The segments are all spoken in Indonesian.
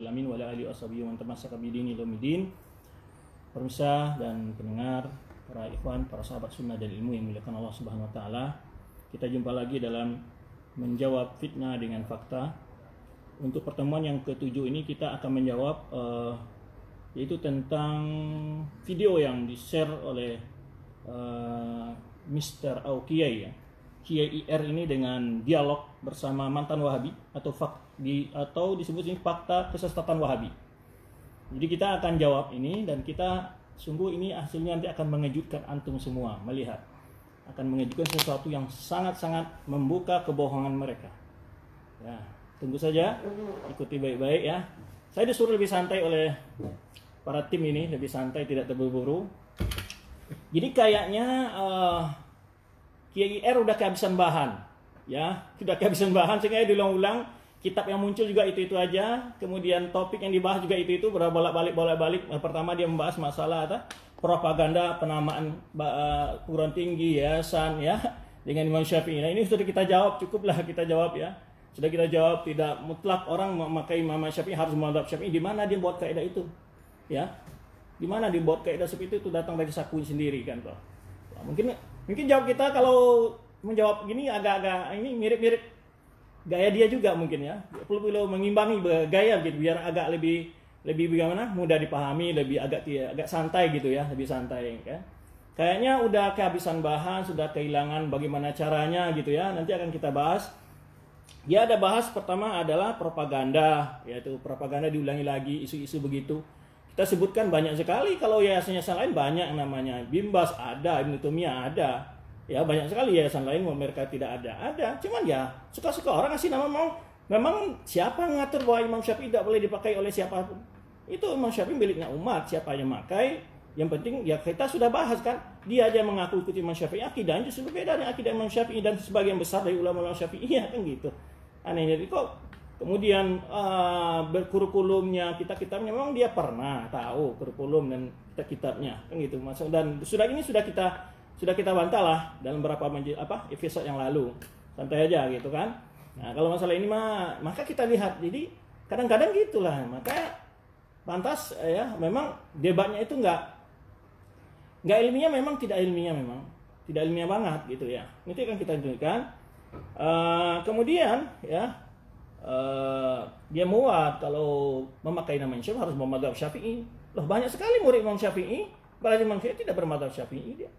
Amin wa ala alihi washabihi wa tamassaka bidini ilmuddin. Pemirsa dan pendengar, para ikhwan, para sahabat sunnah dan ilmu yang dimuliakan Allah Subhanahu wa taala. Kita jumpa lagi dalam menjawab fitnah dengan fakta. Untuk pertemuan yang ke-7 ini kita akan menjawab yaitu tentang video yang di-share oleh Mr. Kiai ya. Kiai IR ini dengan dialog bersama mantan Wahabi atau disebut ini fakta kesesatan Wahabi. Jadi kita akan jawab ini dan kita sungguh ini hasilnya nanti akan mengejutkan antum semua melihat. Akan mengejutkan sesuatu yang sangat-sangat membuka kebohongan mereka. Ya, tunggu saja, ikuti baik-baik ya. Saya disuruh lebih santai oleh para tim ini, lebih santai, tidak terburu-buru. Jadi kayaknya Kiai IR udah kehabisan bahan, ya, sudah kehabisan bahan sehingga diulang-ulang. Kitab yang muncul juga itu aja, kemudian topik yang dibahas juga itu bolak-balik. Pertama dia membahas masalah propaganda penamaan perguruan tinggi yayasan ya dengan Imam Syafi'i. Nah ini sudah kita jawab, cukuplah kita jawab ya. Sudah kita jawab, tidak mutlak orang memakai Imam Syafi'i harus mazhab Syafi'i. Di mana dia buat kaidah itu? Ya. Di mana dia buat kaidah seperti itu datang dari Sakui sendiri kan, toh. Nah, mungkin jawab kita kalau menjawab gini agak-agak ini mirip-mirip gaya dia juga mungkin ya. Perlu mengimbangi gaya gitu biar agak lebih bagaimana? Mudah dipahami, lebih agak santai gitu ya, lebih santai kan. Kayaknya udah kehabisan bahan, sudah kehilangan bagaimana caranya gitu ya. Nanti akan kita bahas. Dia ada bahas pertama adalah propaganda, yaitu propaganda diulangi lagi isu-isu begitu. Kita sebutkan banyak sekali, kalau yayasan-yayasan lain banyak namanya. Bimbas ada, Ibnu Taimiyah ada. Ya banyak sekali yayasan lain mereka tidak ada. Cuman ya suka-suka orang ngasih nama memang siapa ngatur bahwa Imam Syafi'i tidak boleh dipakai oleh siapapun. Itu Imam Syafi'i miliknya umat, siapa yang memakai. Yang penting ya kita sudah bahas kan. Dia aja mengaku ikut Imam Syafi'i, akidahnya justru berbeda dengan akidah Imam Syafi'i dan sebagian besar dari ulama Imam Syafi'i ya kan gitu. Anehnya itu kok kemudian berkurikulumnya kitabnya memang dia pernah tahu kurikulum dan kitabnya kan gitu. Dan sudah kita bantah lah dalam beberapa episode yang lalu. Santai aja gitu kan. Nah, kalau masalah ini maka kita lihat. Jadi kadang-kadang gitulah. Maka pantas ya memang debatnya itu enggak ilmiah, memang tidak ilmiah, memang tidak ilmiah banget gitu ya. Nanti akan kita tunjukkan. Kemudian ya dia muat kalau memakai nama Syafi'i harus bermadzhab Syafi'i. Loh banyak sekali murid Imam Syafi'i, padahal Imam Syafi'i tidak bermadzhab Syafi'i dia.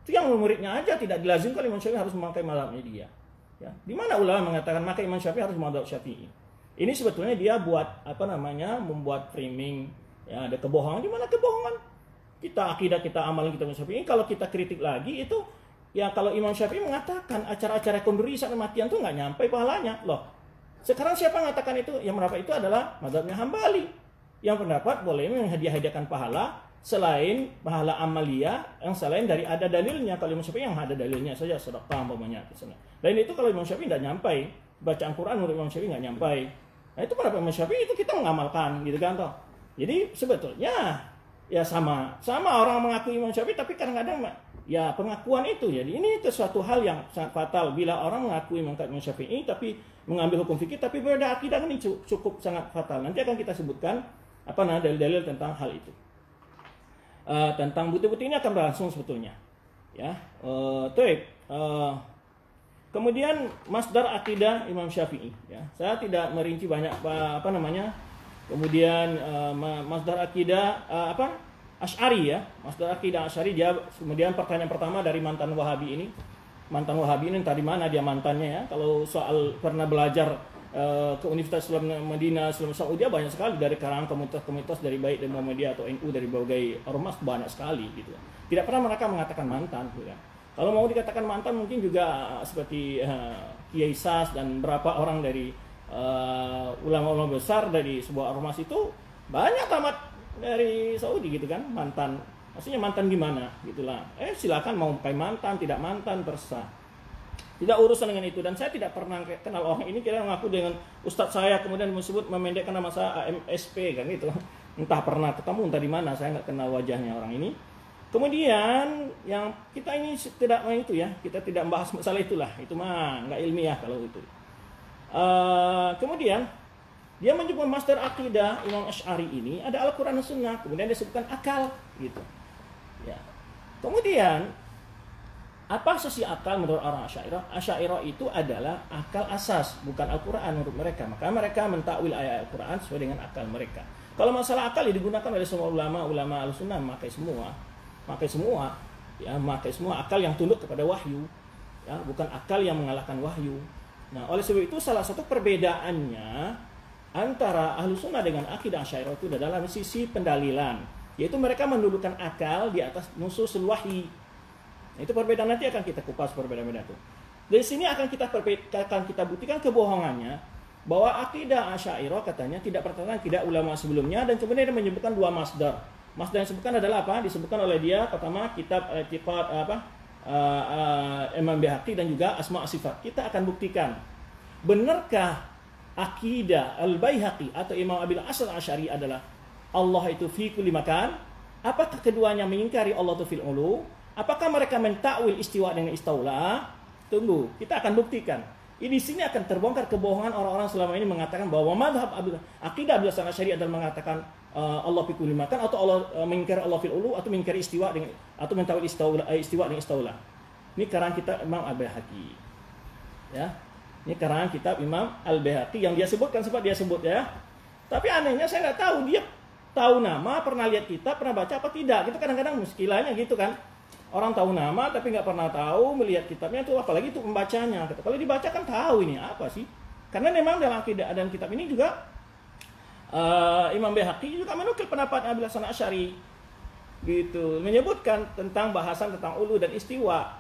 Itu yang muridnya aja tidak dilazimkan Imam Syafi'i harus memakai mazhabnya dia. Ya, di mana ulama mengatakan maka Imam Syafi'i harus mazhab Syafi'i? Ini sebetulnya dia buat membuat framing. Ya, ada kebohongan. Di mana kebohongan? Kita akidah, kita amalan kita Imam Syafi'i. Kalau kita kritik lagi itu ya kalau Imam Syafi'i mengatakan acara-acara konduri saat kematian tuh nggak nyampe pahalanya. Loh, sekarang siapa mengatakan itu? Yang mendapat itu adalah mazhabnya Hambali. Yang pendapat boleh menghadiahkan pahala selain pahala amalia yang selain dari ada dalilnya. Kalau Imam Syafi'i yang ada dalilnya saja sedekah umpamanya. Lain itu kalau Imam Syafi'i tidak nyampai bacaan Quran menurut Imam Syafi'i nggak nyampai. Nah itu pendapat Imam Syafi'i itu kita mengamalkan gitu kan toh. Jadi sebetulnya ya sama orang mengakui Imam Syafi'i tapi kadang-kadang ya pengakuan itu jadi ini sesuatu hal yang sangat fatal bila orang mengakui Imam Syafi'i tapi mengambil hukum fikih tapi berbeda akidah ini cukup sangat fatal. Nanti akan kita sebutkan dalil-dalil tentang hal itu. Tentang bukti-bukti ini akan berlangsung sebetulnya ya. Kemudian masdar akidah Imam Syafi'i ya. Saya tidak merinci banyak kemudian masdar akidah Asy'ari ya. Masdar akidah Asy'ari dia kemudian pertanyaan pertama dari mantan Wahabi ini tadi mana dia mantannya ya. Kalau soal pernah belajar ke Universitas Islam Madinah, Islam Saudi banyak sekali dari kalangan komunitas dari baik dari Muhammadiyah atau NU dari berbagai ormas banyak sekali gitu. Tidak pernah mereka mengatakan mantan gitu ya. Kalau mau dikatakan mantan mungkin juga seperti Kiai Sas dan beberapa orang dari ulama-ulama besar dari sebuah ormas itu banyak tamat dari Saudi gitu kan mantan. Maksudnya mantan gimana gitulah. Silakan mau pakai mantan tidak mantan terserah. Tidak urusan dengan itu dan saya tidak pernah kenal orang ini kira mengaku dengan ustadz saya kemudian memendekkan nama saya AMSP kan gitu. Entah pernah ketemu entah di mana saya nggak kenal wajahnya orang ini. Kemudian yang kita ini tidak itu ya kita tidak membahas masalah itulah itu mah nggak ilmiah kalau itu. Kemudian Dia menyebutkan masdar akidah Imam Asy'ari ini ada Al-Qur'an dan Sunnah, kemudian dia sebutkan akal gitu. Ya. Kemudian apa asasi akal menurut orang Asy'ariyah? Asy'ariyah itu adalah akal asas, bukan Al-Qur'an menurut mereka. Maka mereka mentakwil ayat Al-Qur'an sesuai dengan akal mereka. Kalau masalah akal digunakan oleh semua ulama Ahlussunnah, memakai semua akal yang tunduk kepada wahyu, ya, bukan akal yang mengalahkan wahyu. Nah, oleh sebab itu salah satu perbedaannya antara Ahlussunnah dengan akidah Asy'ariyah itu adalah sisi pendalilan, yaitu mereka mendulukan akal di atas nususul wahyi. Nah, itu perbedaan, nanti akan kita kupas perbedaan itu. Dari sini akan kita buktikan kebohongannya bahwa akidah Asy'ariyah katanya tidak bertentangan akidah ulama sebelumnya, dan kemudian dia menyebutkan dua masdar. Masdar yang disebutkan adalah apa? Disebutkan oleh dia pertama kitab I'tiqad Imam Baihaqi dan juga Asma' Sifat. Kita akan buktikan benarkah akidah Al-Baihaqi atau Imam Abil Hasan Asy'ari adalah Allah itu fi kulli makan? Apakah keduanya mengingkari Allah itu fil ulu? Apakah mereka mentakwil istiwa dengan istaula? Tunggu, kita akan buktikan. Di sini akan terbongkar kebohongan orang-orang selama ini mengatakan bahwa madhab akidah Abil Hasan Asy'ari adalah mengatakan Allah fi kulli makan, atau Allah mengingkari Allah fil ulu, atau mengingkari istiwa dengan, atau mentakwil istiwa dengan istaula. Ini karangan kitab Imam Al-Baihaqi. Ya. Ini karangan kitab Imam Al-Baihaqi yang dia sebutkan, sempat dia sebut ya. Tapi anehnya saya nggak tahu dia tahu nama, pernah lihat kitab, pernah baca apa tidak. Itu kadang-kadang muskilahnya gitu kan. Orang tahu nama tapi nggak pernah tahu melihat kitabnya itu, apalagi itu pembacanya. Kalau dibaca kan tahu ini apa sih. Karena memang dalam akidah dan kitab ini juga Imam Baihaqi juga menukil pendapat Abil Hasan Asy'ari gitu, menyebutkan tentang bahasan tentang ulu dan istiwa,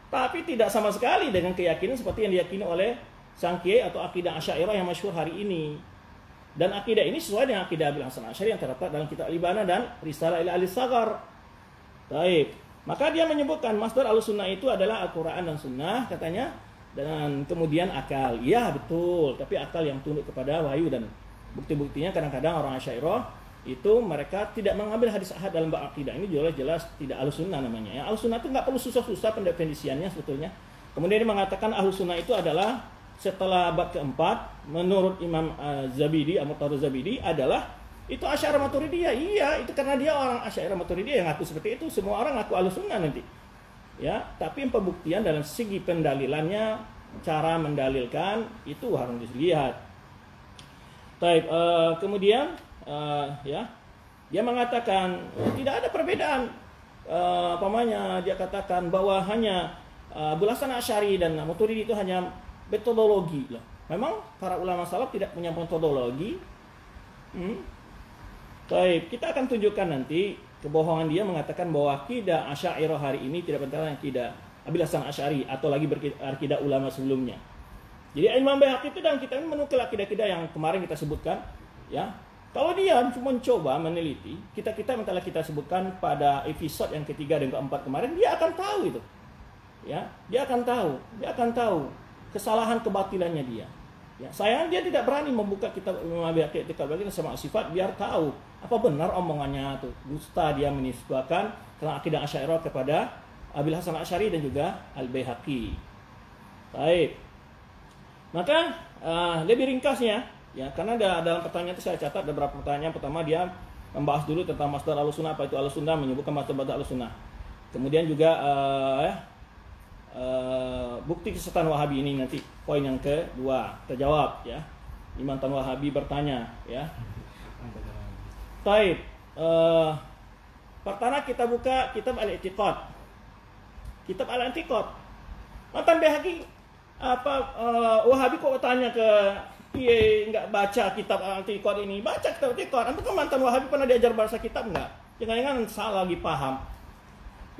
tapi tidak sama sekali dengan keyakinan seperti yang diyakini oleh sang kiai atau akidah Asy'ariyah yang masyhur hari ini. Dan akidah ini sesuai dengan akidah Abil Hasan Asy'ari yang terdapat dalam kitab Al-Ibana dan Risalah ila Al-Saghar. Baik, maka dia menyebutkan masdar Ahlussunnah itu adalah Al-Qur'an dan Sunnah katanya, dan kemudian akal. Ya betul, tapi akal yang tunduk kepada wahyu, dan bukti-buktinya kadang-kadang orang Asy'ariyah itu mereka tidak mengambil hadis ahad dalam bab akidah. Ini jelas tidak Ahlussunnah namanya. Ya, Ahlussunnah itu nggak perlu susah-susah pendefinisiannya sebetulnya. Kemudian dia mengatakan Ahlussunnah itu adalah setelah bab keempat menurut Imam Zabidi, Al-Murtadha Zabidi adalah itu Asy'ariyah Maturidiyah. Iya, itu karena dia orang Asy'ariyah Maturidiyah yang ngaku seperti itu. Semua orang ngaku Ahlussunnah nanti. Ya, tapi pembuktian dalam segi pendalilannya, cara mendalilkan itu harus dilihat. Baik, kemudian ya, dia mengatakan tidak ada perbedaan. Dia katakan bahwa hanya Abil Hasan Asy'ari dan Maturidi itu hanya metodologi lah. Memang para ulama salaf tidak punya metodologi. Baik, kita akan tunjukkan nanti kebohongan dia mengatakan bahwa akidah Asy'ariyah hari ini tidak bertentangan akidah Abil Hasan Asy'ari atau lagi akidah ulama sebelumnya. Jadi Imam Baihaqi itu dalam kitab ini menukil akidah-akidah yang kemarin kita sebutkan, ya. Kalau dia mencoba meneliti, kita yang telah kita sebutkan pada episode yang ketiga dan keempat kemarin, dia akan tahu itu. Ya, dia akan tahu kesalahan kebatilannya dia. Ya, sayang dia tidak berani membuka kitab Imam Baihaqi sama sifat biar tahu apa benar omongannya tuh. Dusta dia menisbahkan tentang akidah Asy'ariyah kepada Abil Hasan Asy'ari dan juga Al-Baihaqi. Baik. Maka lebih ringkasnya, ya, karena dalam pertanyaan itu saya catat ada beberapa pertanyaan. Pertama dia membahas dulu tentang masdar Ahlussunnah, apa itu Ahlussunnah, menyebutkan masdar Ahlussunnah. Kemudian juga bukti kesesatan Wahabi ini nanti poin yang kedua terjawab, ya. Imam Tan Wahabi bertanya, ya. Taib. Pertama kita buka kitab Al-I'tiqad. Kitab Al-I'tiqad. Mantan Baihaqi Wahabi kok tanya ke piye nggak baca kitab Al-I'tiqad ini? Baca kitab Al-I'tiqad. Apakah mantan Wahabi pernah diajar bahasa kitab enggak? Jangan-jangan salah lagi paham.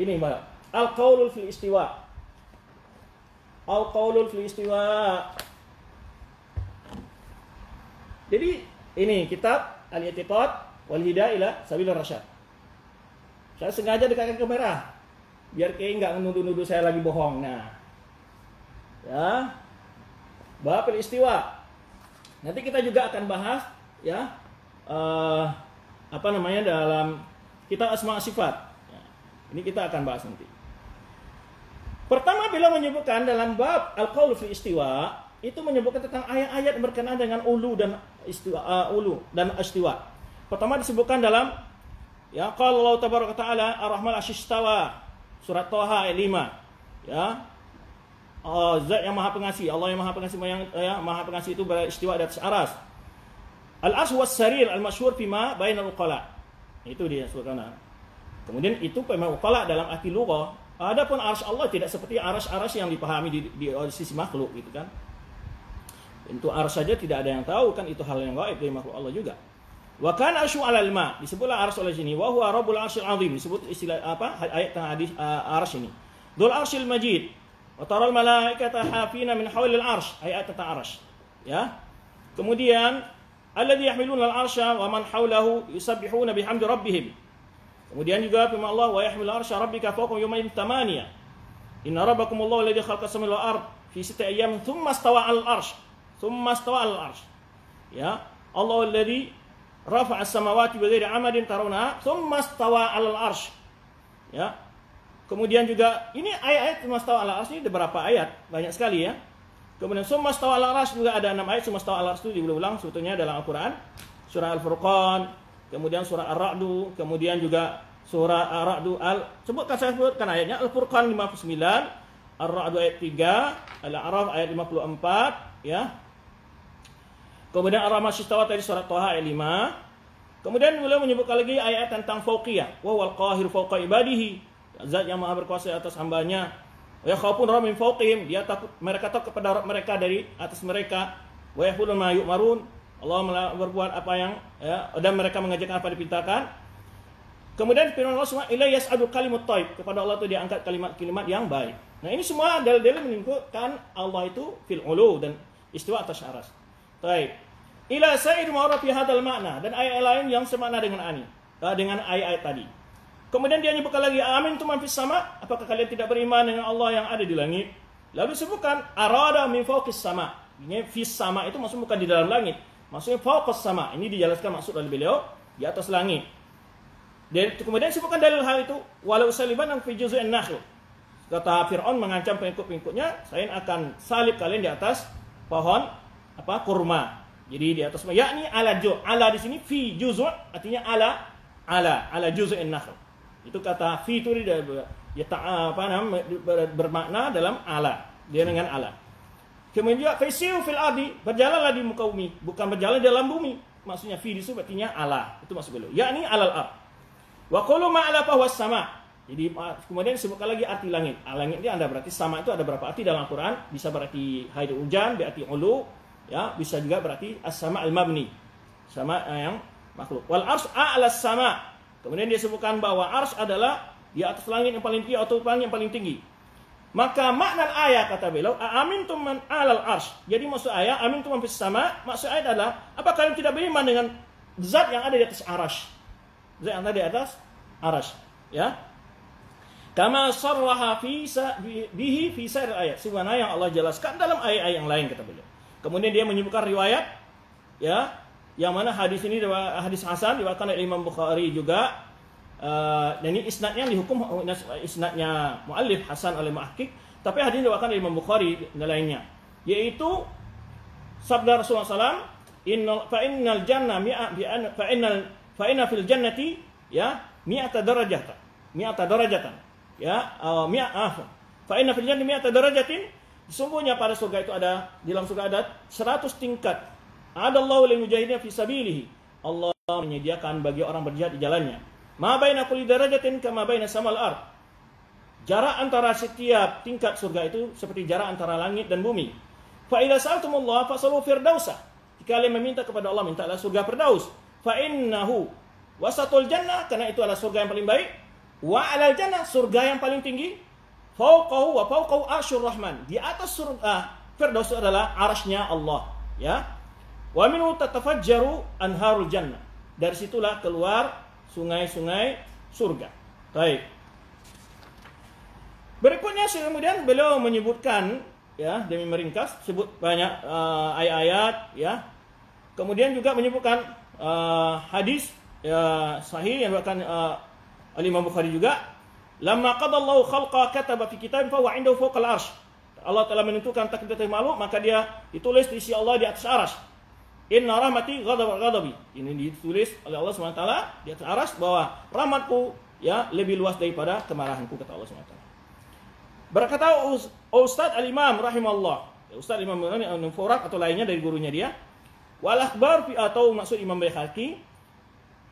Ini Mbak. Al-Qaulul fil Istiwa. Al-Qaulul fil Istiwa. Jadi ini kitab Al-I'tiqad wal Hidayah ila Sabil Rasyad. Saya sengaja dekatkan kamera biar kayak nggak menuduh-nuduh saya lagi bohong. Nah, ya, bab istiwa. Nanti kita juga akan bahas, ya, dalam kitab Asma' Sifat. Ya, ini kita akan bahas nanti. Pertama, bila menyebutkan dalam bab Al-Qaul fi Istiwa, itu menyebutkan tentang ayat-ayat berkenaan dengan ulu dan ulu dan istiwa. Pertama disebutkan dalam ya qala Allah tabaraka taala ar-rahman asyistawa surat Thaha ayat 5 ya. Zat yang maha pengasih, Allah yang maha pengasih, yang maha pengasih itu beristiwa di atas aras. Al-arsy was-sarir al-masyhur fima bainal uqala. Itu dia sebutkan. Kemudian itu memang uqala dalam arti lughah. Adapun arsy Allah tidak seperti arsy yang dipahami di sisi makhluk gitu kan. Untuk arsy saja tidak ada yang tahu kan, itu hal yang gaib dari makhluk Allah juga. Wa kana arsyu 'alal ma, disebutlah arsy oleh sini wa huwa rabbul arsyil azim, disebut istilah apa ayat tengah hadis arsy ini. Dzul arsyil majid. Wa taral malaikata hafina min hawlil arsy, ayat tentang arsy. Ya. Kemudian alladzi yahmiluna al-arsya wa man hawlahu yusabbihuna bihamdi rabbihim. Kemudian juga firman Allah wa yahmilu arsya rabbika fawqahum yawma thamaniyah. Inna rabbakumullahu alladzi khalaqa as-samawati wal ardh fi sittati ayyamin thumma istawa 'alal arsy. Thumma istawa 'alal arsy. Ya. Allah alladzi rafa'a as-samawati bighairi 'amadin tarawnaha thumma istawa 'alal arsy. Ya. Kemudian juga ini ayat-ayat Sumastawa ala arsy ini ada berapa ayat? Banyak sekali ya. Kemudian Sumastawa ala arsy juga ada 6 ayat Sumastawa ala arsy itu diulang sebetulnya dalam Al-Qur'an. Surah Al-Furqan, kemudian surah Ar-Ra'd, kemudian juga surah Ar-Ra'd sebutkan saya sebutkan ayatnya Al-Furqan 59, Ar-Ra'd ayat 3, Al-A'raf ayat 54 ya. Kemudian Ar-Rahman istawa tadi surat Thaha ayat 5. Kemudian beliau menyebutkan lagi ayat tentang fauqiyah, wa huwal qahir fawqa ibadihi. Zat yang maha berkuasa atas hambanya. Ya khaufun min fawqihim, dia takut, mereka takut kepada mereka dari atas mereka. Wa yaqulun ma yu'marun, Allah berbuat apa yang ya, dan mereka mengerjakan apa dipintakan. Kemudian firman Allah subhanahu ila yas'adu kalimut thayyib, kepada Allah itu diangkat kalimat-kalimat yang baik. Nah, ini semua dalil-dalil menunjukkan Allah itu fil ulu dan istiwa atas aras. Baik. Ila sa'ir ma'ruf fi hadzal makna, dan ayat lain yang semakna dengan ayat-ayat tadi. Kemudian dia menyebutkan lagi amin tu man fis sama, apakah kalian tidak beriman dengan Allah yang ada di langit? Lalu disebutkan arada min fawqis sama. Ini fis sama itu maksudnya bukan di dalam langit, maksudnya fawqas sama. Ini dijelaskan maksud oleh beliau di atas langit. Dan kemudian disebutkan dalil hal itu walau saliban fi juz'in nakhl. Kata Firaun mengancam pengikut-pengikutnya, saya akan salib kalian di atas pohon kurma. Jadi di atas, yakni ala di sini fi juz' artinya ala juz'in nakhl. Itu kata fi itu dia bermakna dalam ala, dia dengan ala. Kemudian juga fasiu fil ardi, berjalanlah di muka bumi, bukan berjalan dalam bumi. Maksudnya fi itu artinya ala, itu maksud beliau. Yakni alal ard. Wa qulu ma ala fahwas sama. Jadi kemudian disebutkan lagi arti langit. Langit ini ada berarti sama itu ada berapa arti dalam Al-Qur'an? Bisa berarti haid hujan, berarti ulu, ya, bisa juga berarti as-sama al-mabni. Sama yang makhluk. Wal arsy a'la sama. Kemudian dia sebutkan bahwa arsy adalah di atas langit yang paling tinggi atau langit yang paling tinggi. Maka makna ayat kata beliau, amintum man 'alal arsy. Jadi maksud ayat amintum man fis sama, maksud ayat adalah apa kalian tidak beriman dengan zat yang ada di atas arsy? Zat yang ada di atas arsy, ya. Kama sarraha bihi fi sa'ir ayat. Sebagaimana yang Allah jelaskan dalam ayat-ayat yang lain kata beliau. Kemudian dia menyebutkan riwayat ya, yang mana hadis ini hadis hasan diriwayatkan oleh Imam Bukhari juga, dan ini isnadnya dihukum isnadnya muallif hasan oleh muhaqqiq, tapi hadis diriwayatkan oleh Imam Bukhari dan lainnya, yaitu sabda Rasulullah SAW, innal jannah fa inna fil jannati ya mi'ata darajatan ya fa inna fil jannati mi'ata darajatin, sesungguhnya pada surga itu ada, di dalam surga ada 100 tingkat. Adallahu lil mujahidin fi sabilihi. Allah menyediakan bagi orang berjihad di jalannya. Ma baina kulli darajatin kama baina samal ard. Jarak antara setiap tingkat surga itu seperti jarak antara langit dan bumi. Fa idza sa'altumullah fasalu firdausa. Jika kalian meminta kepada Allah, mintalah surga Firdaus. Fa innahu wasatul jannah, karena itu adalah surga yang paling baik. Wa alal jannah, surga yang paling tinggi. Fauqahu wa fauqahu arsyur rahman. Di atas surga Firdaus adalah arsy-Nya Allah, ya. Wa minhu tatafajjaru anharul jannah. Dari situlah keluar sungai-sungai surga. Baik. Berikutnya kemudian beliau menyebutkan ya, demi meringkas sebut banyak ayat-ayat ya. Kemudian juga menyebutkan hadis sahih yang diriwayatkan oleh Imam Bukhari juga. Lamma qadallahu khalqa kataba fi kitabin fa huwa 'indahu fawqal arsy. Allah telah menentukan takdir makhluk, maka dia ditulis di sisi Allah di atas arsy. Inna rahmati ghadabi. Ini ditulis oleh Allah SWT di atas aras bahwa rahmatku ya lebih luas daripada kemarahanku, kata Allah SWT. Berkata Ustaz Al-Imam rahimahullah, Ustaz Imam Furat atau lainnya dari gurunya dia, wal akhbar atau maksud Imam Baihaqi,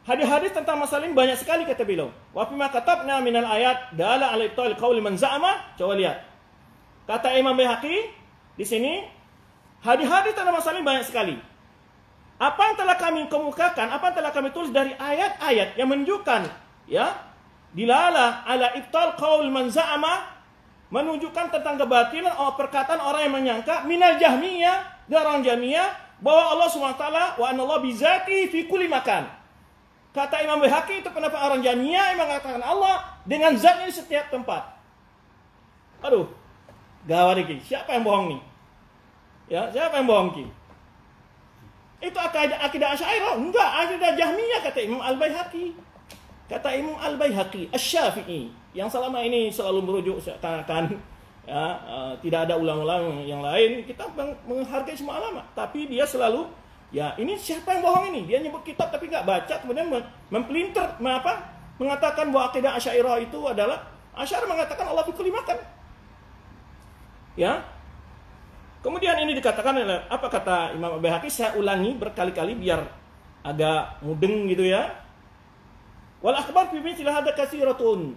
hadis-hadis tentang masalah ini banyak sekali kata beliau. Wa fi ma katabna minal ayat dala ala ibtal qauli man za'ama. Coba lihat. Kata Imam Baihaqi di sini, hadis-hadis tentang masalah ini banyak sekali. Apa yang telah kami kemukakan, apa yang telah kami tulis dari ayat-ayat yang menunjukkan ya, dilala ala ibtal qaul man za'ama, menunjukkan tentang kebatilan perkataan orang yang menyangka minal jahmiyah, dari orang jahmiyah, bahwa Allah SWT wa anallahu bizati fi kulli makan. Kata Imam Baihaqi itu pendapat orang jahmiyah yang mengatakan Allah dengan zatnya di setiap tempat. Aduh, gawat ini. Siapa yang bohong nih? Ya, siapa yang bohong ki? Itu akidah Asy'ariyah? Enggak, akidah Jahmiyah kata Imam Al-Baihaqi. Kata Imam Al-Baihaqi, Asy-Syafi'i, yang selama ini selalu merujuk seakan-akan ya, tidak ada ulama-ulama yang lain, kita menghargai semua ulama, tapi dia selalu ya, ini siapa yang bohong ini? Dia nyebut kitab tapi nggak baca, kemudian mempelintir mengatakan bahwa akidah Asy'ariyah itu adalah Asy'ariyah mengatakan Allah fi kulli makan. Ya. Kemudian ini dikatakan oleh apa kata Imam Al-Baihaqi, saya ulangi berkali-kali biar agak mudeng gitu ya. Wal akhbar fi mithli hadza katsiratun.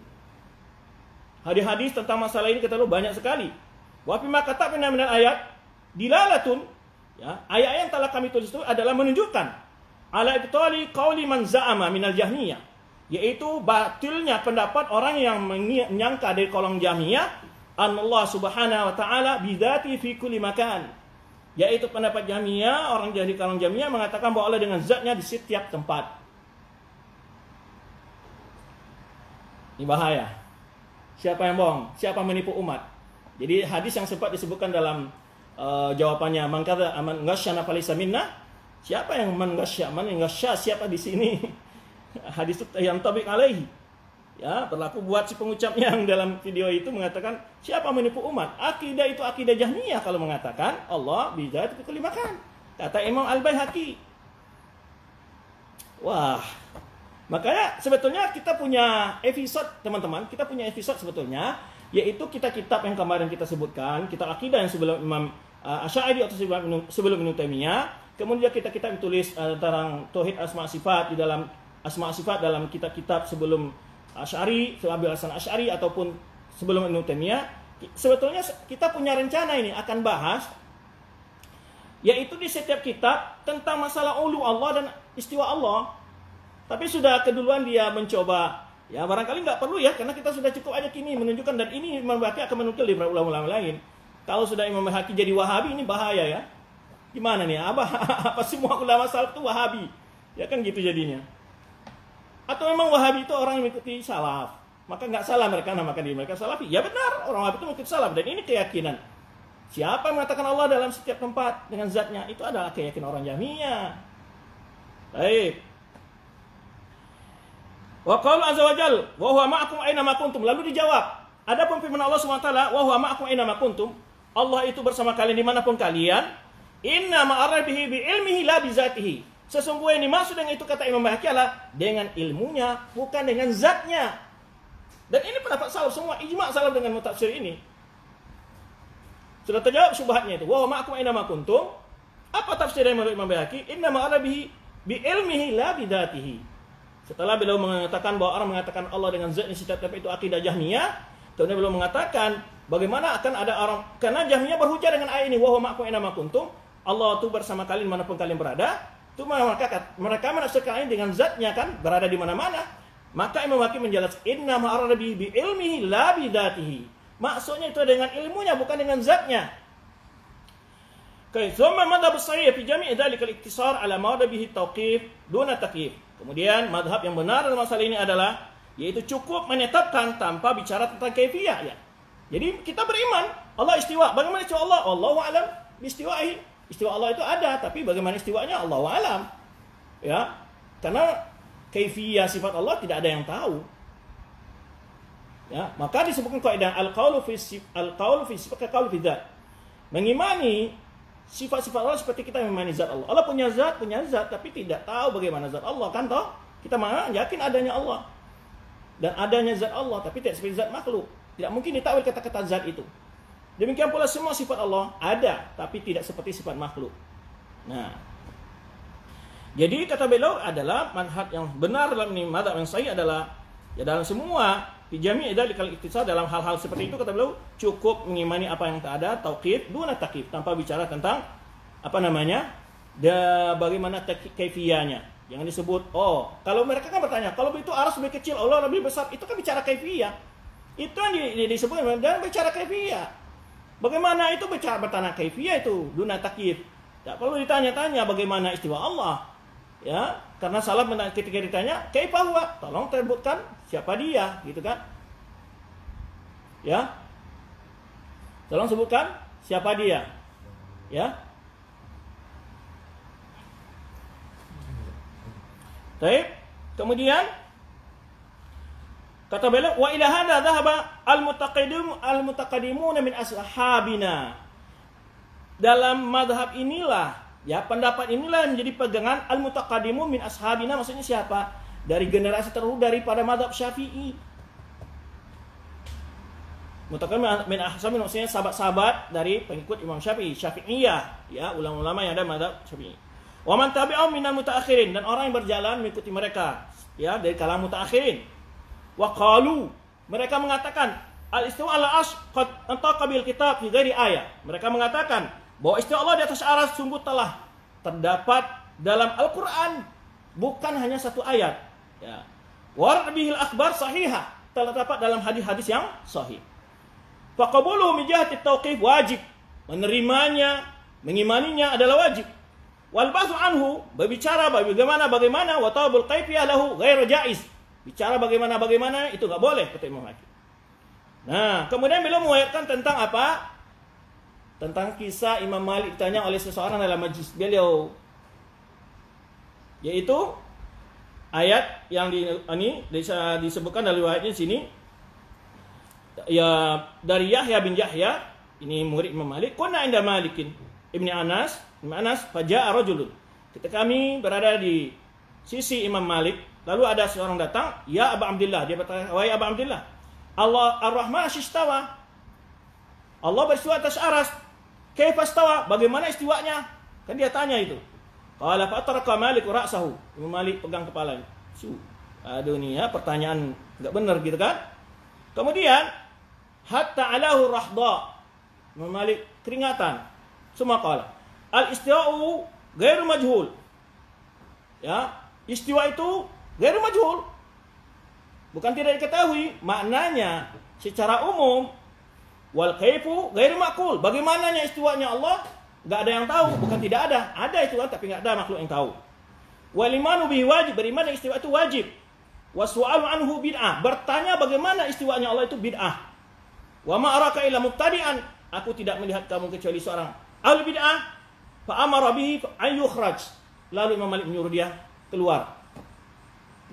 Hadis-hadis tentang masalah ini kita tahu banyak sekali. Wa fi ma katabna minal ayat dilalatun, ya, ayat yang telah kami tulis itu adalah menunjukkan ala ibtali qauli man za'ama minal jahmiyah, yaitu batilnya pendapat orang yang menyangka dari kolong Jahmiyah Allah Subhanahu wa taala bidzati fi kulli makan, yaitu pendapat Jahmiyah, orang dari kalangan Jahmiyah mengatakan bahwa Allah dengan zatnya di setiap tempat. Ini bahaya. Siapa yang bohong? Siapa menipu umat? Jadi hadis yang sempat disebutkan dalam jawabannya, man kadza man ghasyana falaysa minna. Siapa yang man ghasya? Man yang ghasya siapa di sini? Hadis itu yang tabiq alaihi. Ya, berlaku buat si pengucap yang dalam video itu mengatakan siapa menipu umat. Akidah itu akidah Jahmiyah kalau mengatakan Allah bidzati fi kulli makan. Kata Imam Al-Baihaqi. Wah. Makanya sebetulnya kita punya episode teman-teman, kita punya episode sebetulnya, yaitu kitab-kitab yang kemarin kita sebutkan, kitab akidah yang sebelum Imam Asy'ari atau sebelum Ibnu Taimiyah, kemudian kitab-kitab ditulis tentang tauhid asma sifat di dalam asma sifat dalam kitab-kitab sebelum Asy'ari, Abil Hasan Asy'ari ataupun sebelum Ibnu Taimiyah. Sebetulnya kita punya rencana ini akan bahas, yaitu di setiap kitab tentang masalah ulu Allah dan istiwa Allah. Tapi sudah keduluan dia mencoba, ya barangkali nggak perlu ya, karena kita sudah cukup aja kini menunjukkan, dan ini Imam Baihaqi akan menukil di ulama-ulama lain. Kalau sudah Imam Baihaqi jadi Wahabi, ini bahaya ya. Gimana nih? Apa semua ulama salaf itu Wahabi? Ya kan gitu jadinya. Atau memang Wahabi itu orang yang mengikuti salaf, maka nggak salah mereka namakan diri mereka Salafi. Ya benar, orang Wahabi itu mengikuti salaf, dan ini keyakinan. Siapa yang mengatakan Allah dalam setiap tempat dengan zatnya, itu adalah keyakinan orang Jahmiyah. Baik. Wa qala azza wa jalla wa huwa ma'akum aina ma kuntum. Lalu dijawab, adapun firman Allah Subhanahu wa taala, wa huwa ma'akum aina ma kuntum, Allah itu bersama kalian dimanapun kalian. Inna ma'arabihi bi ilmihi la bi zatihi. Sesungguhnya yang dimaksud dengan itu kata Imam Baihaqi adalah dengan ilmunya, bukan dengan zatnya. Dan ini pendapat salaf semua, ijma' salaf dengan mutafsir ini. Sudah terjawab syubhatnya itu. Wa huwa ma'akum aina ma kuntum. Apa tafsir dari Imam Baihaqi? Inna ma'arabihi bi ilmihi la bi zatihi. Setelah beliau mengatakan bahwa orang mengatakan Allah dengan zatnya setiap tempat itu akidah Jahmiyah, kemudian beliau mengatakan bagaimana akan ada orang, karena Jahmiyah berhujah dengan ayat ini, wa huwa ma'akum aina ma kuntum, Allah itu bersama kalian manapun kalian berada. Itu mereka menafsirkan ini dengan zatnya kan, berada di mana-mana. Maka Imam Baihaqi menjelaskan inna ma'arabi bi ilmihi la bi dzatihi. Maksudnya itu dengan ilmunya, bukan dengan zatnya. Thumma madhhab as-sahih fi jami' dzalika al-iktisar ala ma bihi tawqif duna takyif. Kemudian madhab yang benar dalam masalah ini adalah yaitu cukup menetapkan tanpa bicara tentang kaifiyah ya. Jadi kita beriman Allah istiwa. Bagaimana istiwa Allah? Allahu a'lam biistiwa'i. Istiwa Allah itu ada, tapi bagaimana istiwanya Allahu a'lam. Ya. Karena kaifiyah sifat Allah tidak ada yang tahu. Ya, maka disebutkan kaidah al-qaulu fi sifat ka qaulu fi dzat. Mengimani sifat-sifat Allah seperti kita memahami zat Allah. Allah punya zat, tapi tidak tahu bagaimana zat Allah, kan toh? Kita yakin adanya Allah dan adanya zat Allah, tapi tidak seperti zat makhluk. Tidak mungkin ditakwil kata-kata zat itu. Demikian pula semua sifat Allah ada, tapi tidak seperti sifat makhluk. Nah, jadi kata beliau adalah manhaj yang benar dalam ini, madhab yang sahih adalah ya dalam semua di jami' dzalikal iktisad, dalam hal-hal seperti itu kata beliau cukup mengimani apa yang tak ada, tauqid duna takyif, tanpa bicara tentang bagaimana kaifiyahnya. Jangan disebut, oh, kalau mereka kan bertanya, kalau itu aras lebih kecil, Allah lebih besar, itu kan bicara kaifiyah. Itu yang disebut dan bicara kaifiyah. Bagaimana itu bertanah kaifiyah itu duna takyif. Tak perlu ditanya-tanya bagaimana istiwa Allah. Ya, karena salah ketika ditanya kaifa huwa, tolong sebutkan siapa dia, gitu kan? Ya. Tolong sebutkan siapa dia. Ya. Baik. Kemudian kata beliau wa ila hadza dhahaba al-mutaqaddimun min ashabina. Dalam madhab inilah, ya pendapat inilah yang menjadi pegangan al-mutaqaddimun min ashabina, maksudnya siapa? Dari generasi terdahulu daripada madhab Syafi'i. Mutaqaddimun min ashabina maksudnya sahabat-sahabat dari pengikut Imam Syafi'i, Syafi'iyah, ya ulama-ulama yang ada madhab Syafi'i. Wa man tabi'ahum minal mutaakhirin, dan orang yang berjalan mengikuti mereka, ya dari kalangan mutaakhirin. Wa qalu, mereka mengatakan al-istiwa ala arsy qad antaqa bil kitab fi ghairi ayat. Mereka mengatakan bahwa istiwa Allah di atas arsy sungguh telah terdapat dalam Al-Qur'an, bukan hanya satu ayat, ya. Warad bihil akhbar sahihah, terdapat dalam hadis-hadis yang sahih. Faqabulu min jihati tauqif wajib, menerimanya, mengimaninya adalah wajib. Wal bahsu anhu, berbicara bagaimana wa talabul kaifiyah lahu ghairu jaiz. Bicara bagaimana itu enggak boleh kata Imam Hakim. Nah, kemudian beliau meriwayatkan tentang apa? Tentang kisah Imam Malik ditanya oleh seseorang dalam majlis beliau. Yaitu ayat yang disebutkan dalam riwayatnya sini. Ya, dari Yahya bin Yahya, ini murid Imam Malik, kunna inda Malikin Ibni Anas, faja'a rajulun. Ketika kami berada di sisi Imam Malik, lalu ada seorang datang, ya Aba Abdillah, dia berkata, wahai Aba Abdillah, Allah Ar-Rahman istawa. Allah beristiwa atas aras. Kaifa istawa? Bagaimana istiwanya? Kan dia tanya itu. Qala fa atraka Malik ra'sahu. Imam Malik pegang kepalanya. Aduh nih ya, pertanyaan enggak benar gitu kan? Kemudian hatta alahu rahda. Imam Malik keringatan. Semua qala al-istiwa'u ghairu majhul. Ya, istiwa itu ghairu majhul. Bukan tidak diketahui, maknanya secara umum. Wal kaifu ghairu ma'qul. Bagaimananya istiwanya Allah? Enggak ada yang tahu, bukan tidak ada. Ada istiwa tapi enggak ada makhluk yang tahu. Wal imanu bihi wajib, beriman dengan istiwa itu wajib. Wasu'alu anhu bid'ah. Bertanya bagaimana istiwanya Allah itu bid'ah. Wa ma araka illa mubtadi'an. Aku tidak melihat kamu kecuali seorang ahli bid'ah. Fa amara bihi an yukhraj. Lalu Imam Malik menyuruh dia keluar.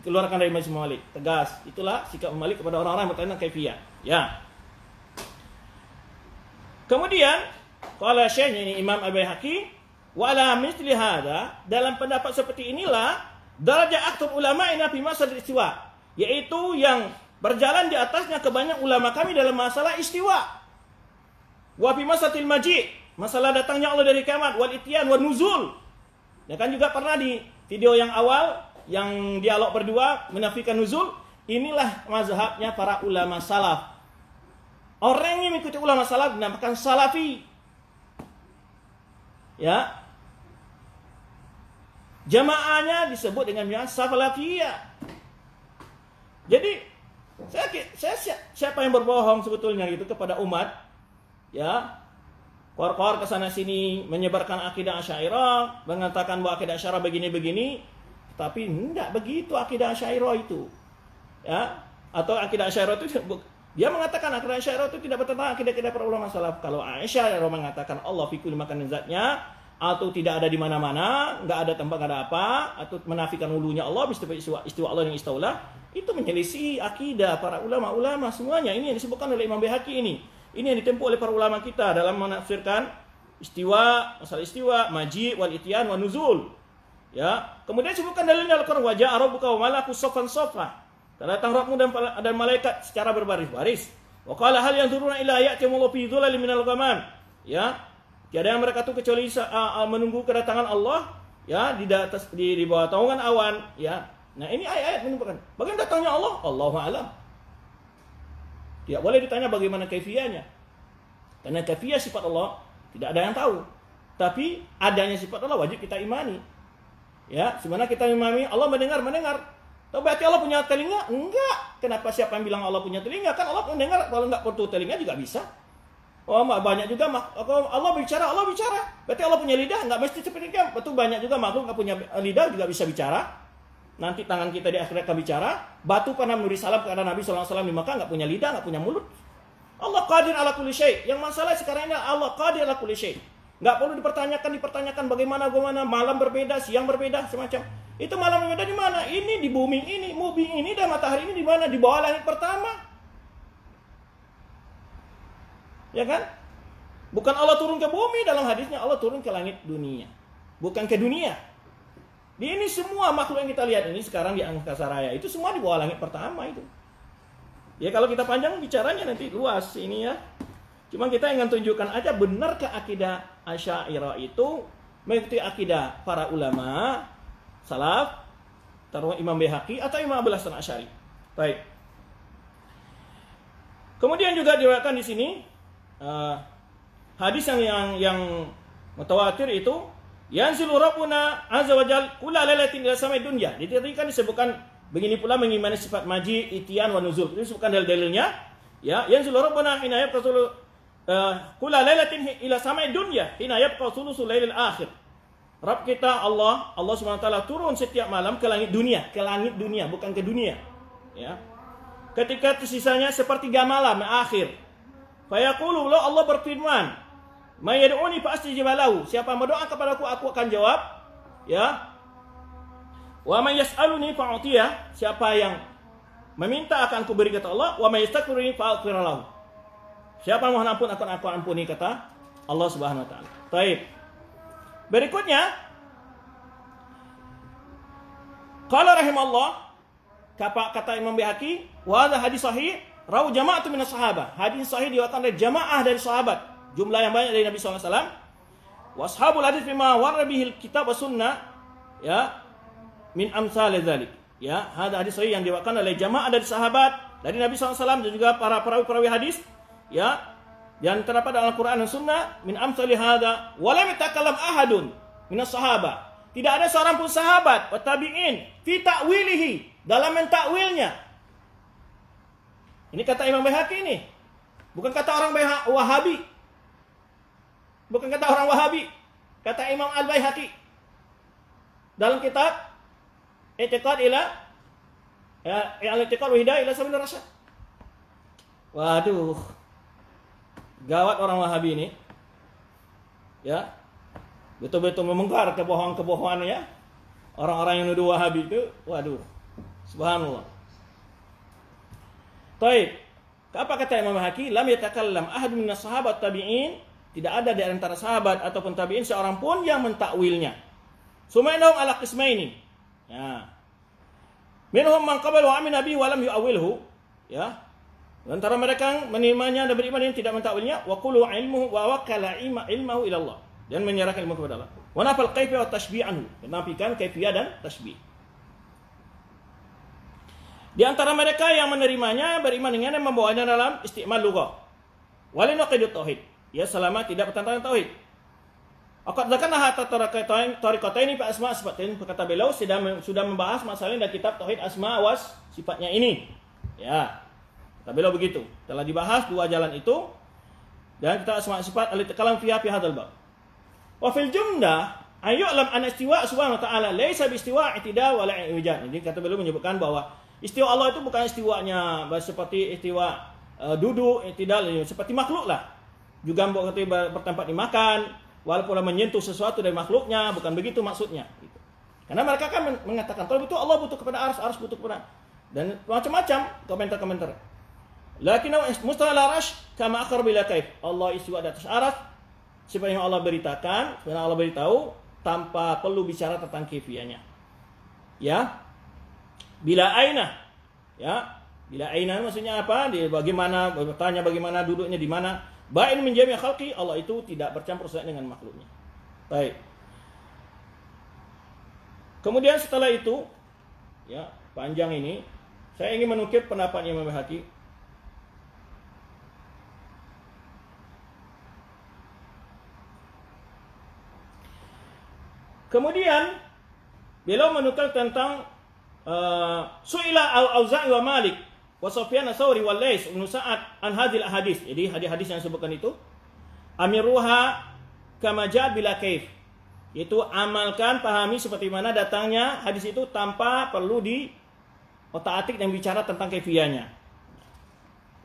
Dikeluarkan dari majlis Imam Malik. Tegas. Itulah sikap Imam Malik kepada orang-orang yang bertanya tentang kaifiyah. Ya. Kemudian qala Syekh ini Imam Al-Baihaqi wa ala mithli hadza, dalam pendapat seperti inilah darajat aktsar ulama ina fi masalah istiwa, yaitu yang berjalan di atasnya kebanyakan ulama kami dalam masalah istiwa. Wa fi masatil maji', masalah datangnya Allah dari kiamat, wal ityan wan nuzul. Ya kan juga pernah di video yang awal yang dialog berdua menafikan nuzul, inilah mazhabnya para ulama salaf. Orang yang mengikuti ulama salaf dinamakan salafi. Ya. Jamaahnya disebut dengan salafiyah. Jadi saya siapa yang berbohong sebetulnya gitu kepada umat? Ya. Kor-kor ke sana sini menyebarkan akidah Asy'ariyah, mengatakan bahwa akidah Asy'ariyah begini-begini, tapi enggak begitu akidah Asy'ariyah itu. Ya, atau akidah Asy'ariyah itu dia mengatakan akidah Asy'ariyah itu tidak bertentangan akidah-akidah para ulama salaf. Kalau Asy'ariyah mengatakan Allah fi kulli makanin zatnya, atau tidak ada di mana-mana, enggak ada tempat, enggak ada apa, atau menafikan ulunya Allah, istiwa Allah yang istaulah, itu menyelisih akidah para ulama-ulama semuanya. Ini yang disebutkan oleh Imam Baihaqi ini. Ini yang ditempuh oleh para ulama kita dalam menafsirkan istiwa, masalah istiwa, maji, wal ityan, wa nuzul. Ya, kemudian sebutkan dalilnya Al-Qur'an, wa ja'a rabbuka wa malaku saffan saffa. Datang Rabbmu dan malaikat secara berbaris-baris. Wa qala hal yanzuruna ila ya'tiyahumullahu fi dhulalin minal ghamam. Ya, tiada yang mereka tuh kecuali menunggu kedatangan Allah, ya, di bawah naungan awan, ya. Nah, ini ayat-ayat menunjukkan bagaimana datangnya Allah, Allahu a'lam. Tidak boleh ditanya bagaimana kaifiyahnya. Karena kaifiyah sifat Allah tidak ada yang tahu. Tapi adanya sifat Allah wajib kita imani. Ya, sebenarnya kita imani Allah mendengar. Tahu berarti Allah punya telinga? Enggak. Kenapa siapa yang bilang Allah punya telinga? Kan Allah mendengar, kalau enggak perlu telinga juga bisa. Oh, banyak juga Allah bicara. Berarti Allah punya lidah? Enggak mesti seperti itu. Betul, banyak juga makhluk enggak punya lidah juga bisa bicara. Nanti tangan kita di akhirat akan bicara. Batu pernah memberi salam kepada Nabi SAW di Makkah, enggak punya lidah, enggak punya mulut. Allah qadir ala kulli syai'. Yang masalah sekarang ini Allah qadir ala kulli syai'. Enggak perlu dipertanyakan bagaimana malam berbeda, siang berbeda, semacam. Itu malam berbeda di mana? Ini di bumi ini dan matahari ini di mana? Di bawah langit pertama. Ya kan? Bukan Allah turun ke bumi, dalam hadisnya Allah turun ke langit dunia. Bukan ke dunia. Di ini semua makhluk yang kita lihat ini sekarang di angkasa raya itu semua di bawah langit pertama itu. Ya kalau kita panjang bicaranya nanti luas ini ya. Cuma kita ingin tunjukkan aja benarkah akidah Asy'ariyah itu mengikuti akidah para ulama salaf, terutama Imam Baihaqi atau Imam Abul Hasan Asy'ari. Baik. Kemudian juga diriwayatkan di sini hadis yang mutawatir itu yanzilu rabbuna azza wajal kulla lailatin ila samai dunya. Jadi kan disebutkan begini pula mengimani sifat maji, itian, wa nuzul. Ini disebutkan dalil-dalilnya. Ya, yanzilu rabbuna hina yabqa kulla lailatin ila samai dunya hina yabqa thulusul lailil akhir. Rabb kita Allah Subhanahu wa taala turun setiap malam ke langit dunia, bukan ke dunia. Ya. Ketika tersisanya sepertiga malam akhir. Fa yaqulu Allah berfirman, "May yad'uni fa astajib lahu." Siapa yang berdoa kepadaku, aku akan jawab. Ya. Wa may yas'aluni fa u'tiyah. Siapa yang meminta akan kuberi kata Allah, wa may yastaghfiruni fa aghfir lahu. Siapa yang mohon ampun akan aku ampuni kata Allah Subhanahu wa taala. Baik. Berikutnya qala rahimallah, kata Imam Baihaqi, wa hadha hadis sahih rawu jama'atu minas sahabah. Hadis sahih diriwayatkan oleh jamaah dari sahabat, jumlah yang banyak dari Nabi sallallahu alaihi wasallam. Washabul hadis bima warra bihil kitab was sunnah, ya, min amsal dzalik. Ya, hadis hadis sahih yang diriwayatkan oleh jamaah dari sahabat dari Nabi sallallahu alaihi wasallam dan juga para perawi hadis, ya, yang terdapat dalam Al-Quran dan Sunnah min amsali hadza wa lam yatakallam ahadun minas sahabah. Tidak ada seorang pun sahabat wa tabi'in fi ta'wilihi, dalam mentakwilnya. Ini kata Imam Baihaqi ini. Bukan kata orang Wahabi. Bukan kata orang Wahabi. Kata Imam Al-Baihaqi dalam kitab I'tiqad ila Al-I'tiqad wa Hidayah ila Sabil Rasyad. Waduh. Gawat orang Wahabi ini. Ya. Betul-betul membongkar kebohongan-kebohongannya. Orang-orang yang nuduh Wahabi itu, waduh. Subhanallah. Baik. Apa kata Imam Baihaqi? Lam yatakallam ahadun minas sahabat tabi'in, tidak ada di antara sahabat ataupun tabi'in seorang pun yang mentakwilnya. Sumainahum ala qismaini. Ya. Minhum man qabala wa amina bihi wa lam yu'awwilhu. Ya. Antara mereka menerimanya dan beriman yang tidak mentakwilnya, wa qulu ilmuhu wa wakala ilmahu ila Allah, dan menyerahkan ilmu kepada Allah. Wa nafal kaifiyah wa tashbih anhu, menafikan kaifiyah dan tashbih. Di antara mereka yang menerimanya beriman dengan yang membawanya dalam istimal lughah. Walin waqidut tauhid. Ya, selama tidak bertentangan tauhid. Aqad zakarna hatta tariqataini fa asma sifatin, kata beliau sudah membahas masalah dari kitab tauhid asma was sifatnya ini. Ya. Kata beliau begitu. Telah dibahas dua jalan itu dan kita asma sifat al-kalam fi hadzal bab. Wa fil jumlah ayyu'lam an istiwa subhanahu wa ta'ala laisa bi istiwa' i'tida wa la i'wijad. Jadi kata beliau menyebutkan bahwa istiwa Allah itu bukan istiwanya seperti istiwa duduk, i'tidal, seperti makhluk lah. Juga bertempat dimakan, walaupun menyentuh sesuatu dari makhluknya, bukan begitu maksudnya. Gitu. Karena mereka kan mengatakan kalau betul Allah butuh kepada ars butuh kepada, dan macam-macam komentar-komentar. Lakinnahu mustawa al-arsh kama akhar bila kaif. Allah istiwa di atas arsy Seperti yang Allah beritakan, sebenarnya Allah beritahu tanpa perlu bicara tentang kefianya. Ya. Bila aina. Ya. Bila aina maksudnya apa? Dia bagaimana, bertanya bagaimana duduknya di mana. Ba'in min jami' khalqi, Allah itu tidak bercampur tangan dengan makhluknya. Baik. Kemudian setelah itu, ya, panjang ini, saya ingin menukil pendapat Imam Baihaqi. Kemudian beliau menukil tentang Su'ila Al-Auza'i wa Malik wa Sufyan ats-Tsauri wal Lais bin Sa'ad an hadhil hadis. Jadi hadis-hadis yang disebutkan itu amiruha kama ja'a bila kaif. Yaitu amalkan, pahami seperti mana datangnya hadis itu tanpa perlu di otak-atik yang bicara tentang kaifiahnya.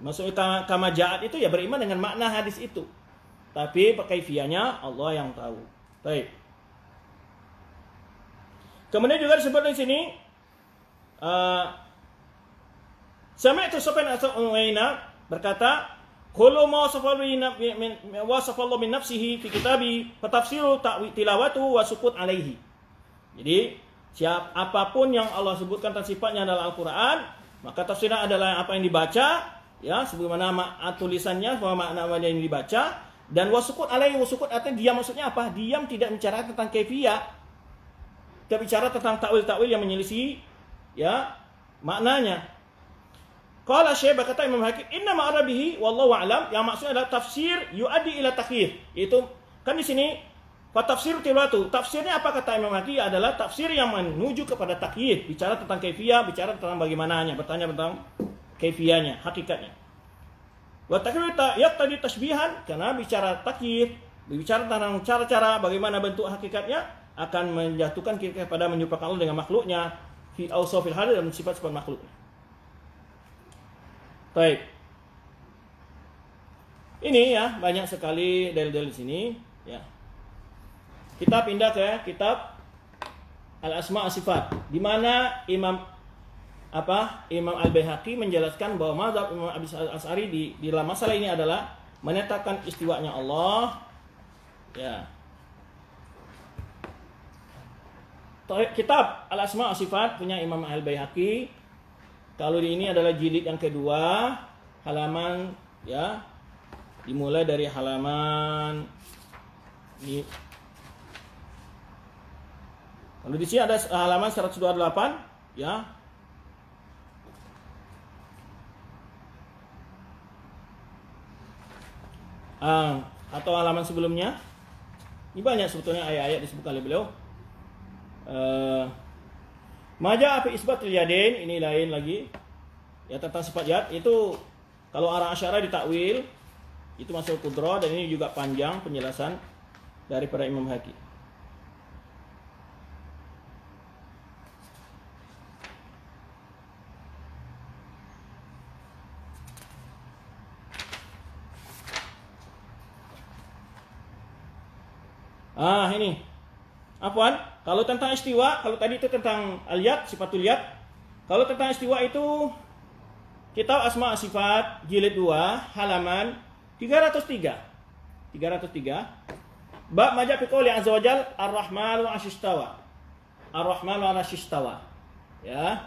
Maksudnya kama ja'at itu ya beriman dengan makna hadis itu. Tapi kaifiahnya Allah yang tahu. Baik. Kemudian juga disebut di sini Sami'tu Sufyan ats-Tsauri berkata, "Kullu ma wasafallahu min nafsihi fi kitabi fatafsiru tilawatu wa sukut alaihi." Jadi, apapun yang Allah sebutkan tentang sifatnya dalam Al-Qur'an, maka tafsirnya adalah apa yang dibaca, ya, sebagaimana tulisannya, makna yang dibaca, dan wasukut alaihi, wasukut artinya diam, maksudnya apa? Diam, tidak bicara tentang kaifiyah. Kita bicara tentang takwil-takwil yang menyelisih, ya, maknanya. Qala Syekh, berkata Imam Hakim, inna ma'arabihi wallahu a'lam, yang maksudnya adalah tafsir yu'addi ila takhir. Itu kan di sini fa tafsir tilawatu. Tafsirnya apa kata Imam Hakim adalah tafsir yang menuju kepada takyid, bicara tentang kaifiyah, bicara tentang bagaimananya, bertanya tentang kaifiyahnya, hakikatnya. Wa takyid yaqtadi tashbihan, karena bicara takyid, bicara tentang cara-cara bagaimana bentuk hakikatnya, akan menjatuhkan kita kepada menyerupakan Allah dengan makhluknya fi awsafil hadir, dan sifat-sifat makhluk. Baik. Ini ya banyak sekali dalil-dalil di sini, ya. Kita pindah ke kitab Al-Asma' As-Sifat, di mana Imam Al-Baihaqi menjelaskan bahwa mazhab Imam Abi Asy'ari di dalam masalah ini adalah menetapkan istiwanya Allah, ya. Kitab Al-Asma' As-Sifat punya Imam Al-Baihaqi. Kalau ini adalah jilid yang kedua, halaman, ya, dimulai dari halaman ini. Kalau di sini ada halaman 128, ya. Atau halaman sebelumnya. Ini banyak sebetulnya ayat-ayat disebutkan oleh beliau. Maja api isbatul yadain, ini lain lagi, ya, tentang sifat yad. Itu kalau arah Asy'ariyah ditakwil itu masuk kudrah, dan ini juga panjang penjelasan daripada Imam Hakim. Ini Afwan, kalau tentang istiwa, kalau tadi itu tentang al-yad, sifatul yad. Kalau tentang istiwa itu kitab Asma' Sifat jilid 2 halaman 303. Bab majah fi qouli azza wajal ar-rahman wa ashistawa. Ar-rahman wa ashistawa. Ya.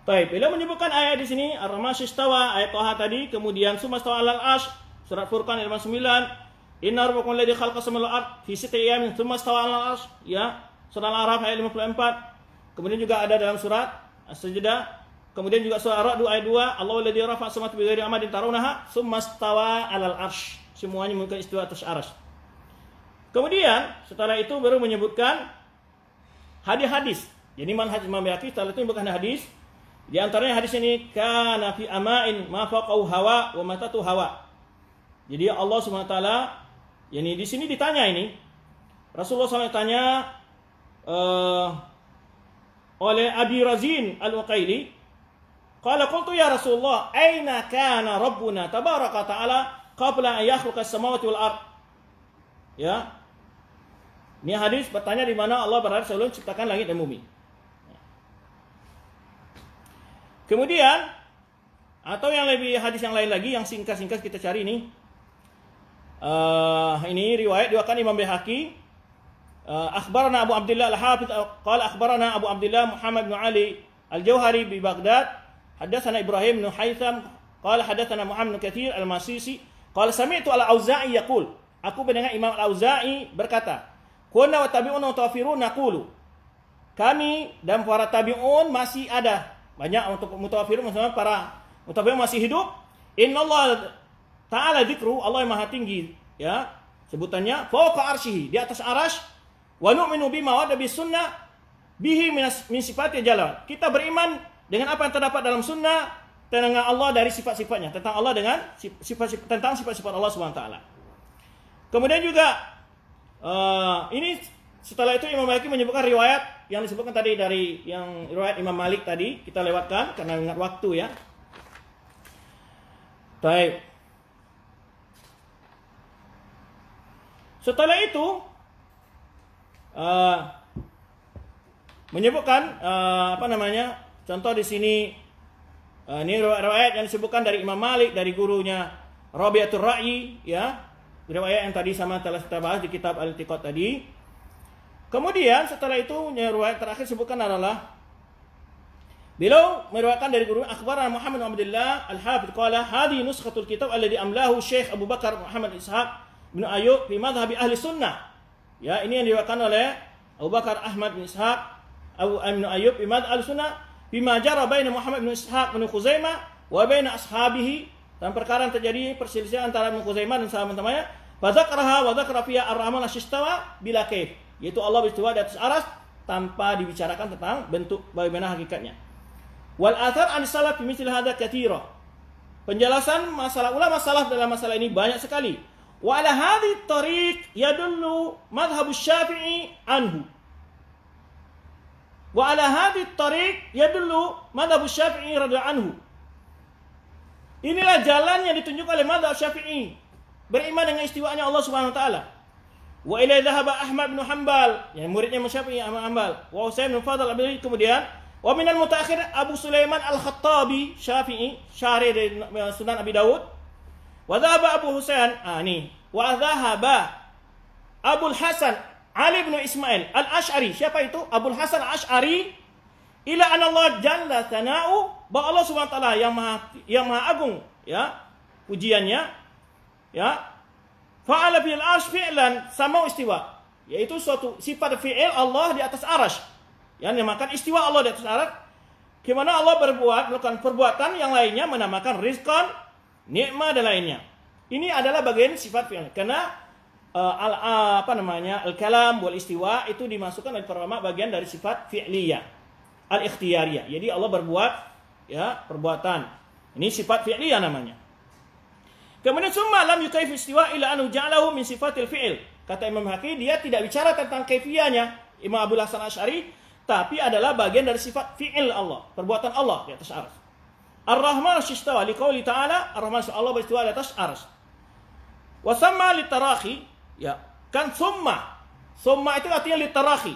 Baik, beliau menyebutkan ayat di sini ar-rahman ashistawa, ayat Thaha tadi, kemudian sumastawa alal arsh, surat Furqan ayat 9. Inna rabbakum alladzi khalaqa samawati wal ardh fi sittati ayamin tsumma istawa 'alal 'arsy, ya. Surah Al-A'raf ayat 54. Kemudian juga ada dalam surat As-Sajdah. Kemudian juga surah Ar-Ra'd ayat 2, Allahu alladzi rafa'a as-samawati bighairi amadin tarawnaha tsumma istawa 'alal 'arsy. Semuanya menggunakan istiwa atas arsy. Kemudian setelah itu baru menyebutkan hadis-hadis. Jadi manhaj Imam Baihaqi setelah itu menyebutkan hadis. Di antaranya hadis ini kana fi ama'in ma faqau hawa wa matatu hawa. Jadi Allah Subhanahu wa taala, yani di sini ditanya ini, Rasulullah SAW tanya oleh Abi Razin Al-Uqaili, qala qultu ya Rasulullah, aina kana Rabbuna tabaraka ta'ala qabla an yakhluqa as-samawati wal ard. Ya. Ini hadis bertanya di mana Allah berada sebelum menciptakan langit dan bumi. Kemudian atau yang lebih hadis yang lain lagi yang singkat-singkat kita cari ini. Ini riwayat diwakilkan Imam Baihaqi. Akhbarana Abu Abdullah Al-Hafidz qala akhbarana Abu Abdullah Muhammad bin Ali Al-Jauhari bi Baghdad hadatsana Ibrahim bin Haytham qala hadatsana Muhammad bin Katsir Al-Masisi qala sami'tu Al-Auza'i yaqul, aku mendengar Imam Al-Auza'i berkata, kunna wa tabi'un wa tawafirun naqulu, kami dan para tabi'un masih ada banyak untuk mutawafirun, maksudnya para mutabi'un masih hidup. Innallaha ta'ala dzikru, Allah yang maha tinggi ya sebutannya, fawqa arsyihi, di atas arasy. Wa nu'minu bima warada bis sunnah bihi min sifati jalla. Kita beriman dengan apa yang terdapat dalam sunnah tentang Allah dari sifat-sifatnya, tentang Allah dengan sifat-sifat Allah Subhanahu wa taala. Kemudian juga ini setelah itu Imam Baihaqi menyebutkan riwayat yang disebutkan tadi dari yang riwayat Imam Malik tadi, kita lewatkan karena ingat waktu ya. Baik. Setelah itu menyebutkan contoh di sini ini riwayat yang disebutkan dari Imam Malik dari gurunya Rabi'atul Ra'yi ya, riwayat yang tadi sama telah kita bahas di kitab Al-I'tiqad tadi. Kemudian setelah itu riwayat terakhir disebutkan adalah beliau meriwayatkan dari guru akhbarana Muhammad bin Abdullah Al-Hafidz qala hadhihi nuskhatul kitab alladhi amlahu Syekh Abu Bakar Muhammad Ishaq bin Ayyub fi madhhabi ahli sunnah. Ya, ini yang diriwayatkan oleh Abu Bakar Ahmad bin Ishaq Abu Amin Ayyub imam al-sunnah bima jara baina Muhammad bin Ishaq bin Khuzaimah wa baina ashabihi, dan perkara yang terjadi perselisihan antara Ibnu Khuzaimah dan sahabat-sahabatnya. Fa dzakaraha wa dzakara fiha ar-rahman asy-istawa bila kaif, yaitu Allah beristiwa di atas aras tanpa dibicarakan tentang bentuk bagaimana hakikatnya. Wal athar an salaf fi mithli hadza katsira. Penjelasan masalah ulama salaf dalam masalah ini banyak sekali. Wa ala hadhihi tariq yadullu madhhab Syafi'i anhu. Wa ala hadhihi tariq yadullu madhhab Syafi'i radhiyallahu anhu. Inilah jalan yang ditunjukkan oleh madhab Syafi'i, beriman dengan istiwanya Allah Subhanahu wa taala. Wa ila dhahaba Ahmad bin Hanbal, yang muridnya Syafi'i Ahmad bin Hanbal, wa Utsaimin bin Fadl kemudian wa minal mutaakhir Abu Sulaiman Al-Khattabi Syafi'i syarih dari Sunan Abi Dawud. Wa dhahaba Abu Husain wa dhahaba Abul Hasan Ali bin Ismail Al-Asy'ari. Siapa itu? Abul Hasan Al-Asy'ari ila anna Allah jalla thana'u, bahwa Allah Subhanahu wa taala yang maha agung ya pujiannya ya, fa'ala fil arsy fi'lan sama istiwa, yaitu suatu sifat fi'il Allah di atas arsy, yang dinamakan istiwa Allah di atas arsy. Gimana Allah melakukan perbuatan yang lainnya, menamakan rizqan, nikmat dan lainnya. Ini adalah bagian sifat fi'il. Karena al-kalam wal istiwa itu dimasukkan oleh para ulama bagian dari sifat fi'liyah, al-ikhtiyariyah. Jadi Allah berbuat ya perbuatan. Ini sifat fi'liyah namanya. Kemudian summa lam yukayif istiwa illa anhu ja'alahu min sifatil fi'il. Kata Imam Haqi, dia tidak bicara tentang kaifiyahnya Imam Abul Hasan Asy'ari, tapi adalah bagian dari sifat fi'il Allah, perbuatan Allah di atas arsy. Ar-Rahman istawa liqauli ta'ala, Ar-Rahman Allah beristiwa di atas arsy. Wa samma litarahi, ya, kan summa. Summa itu artinya litarahi.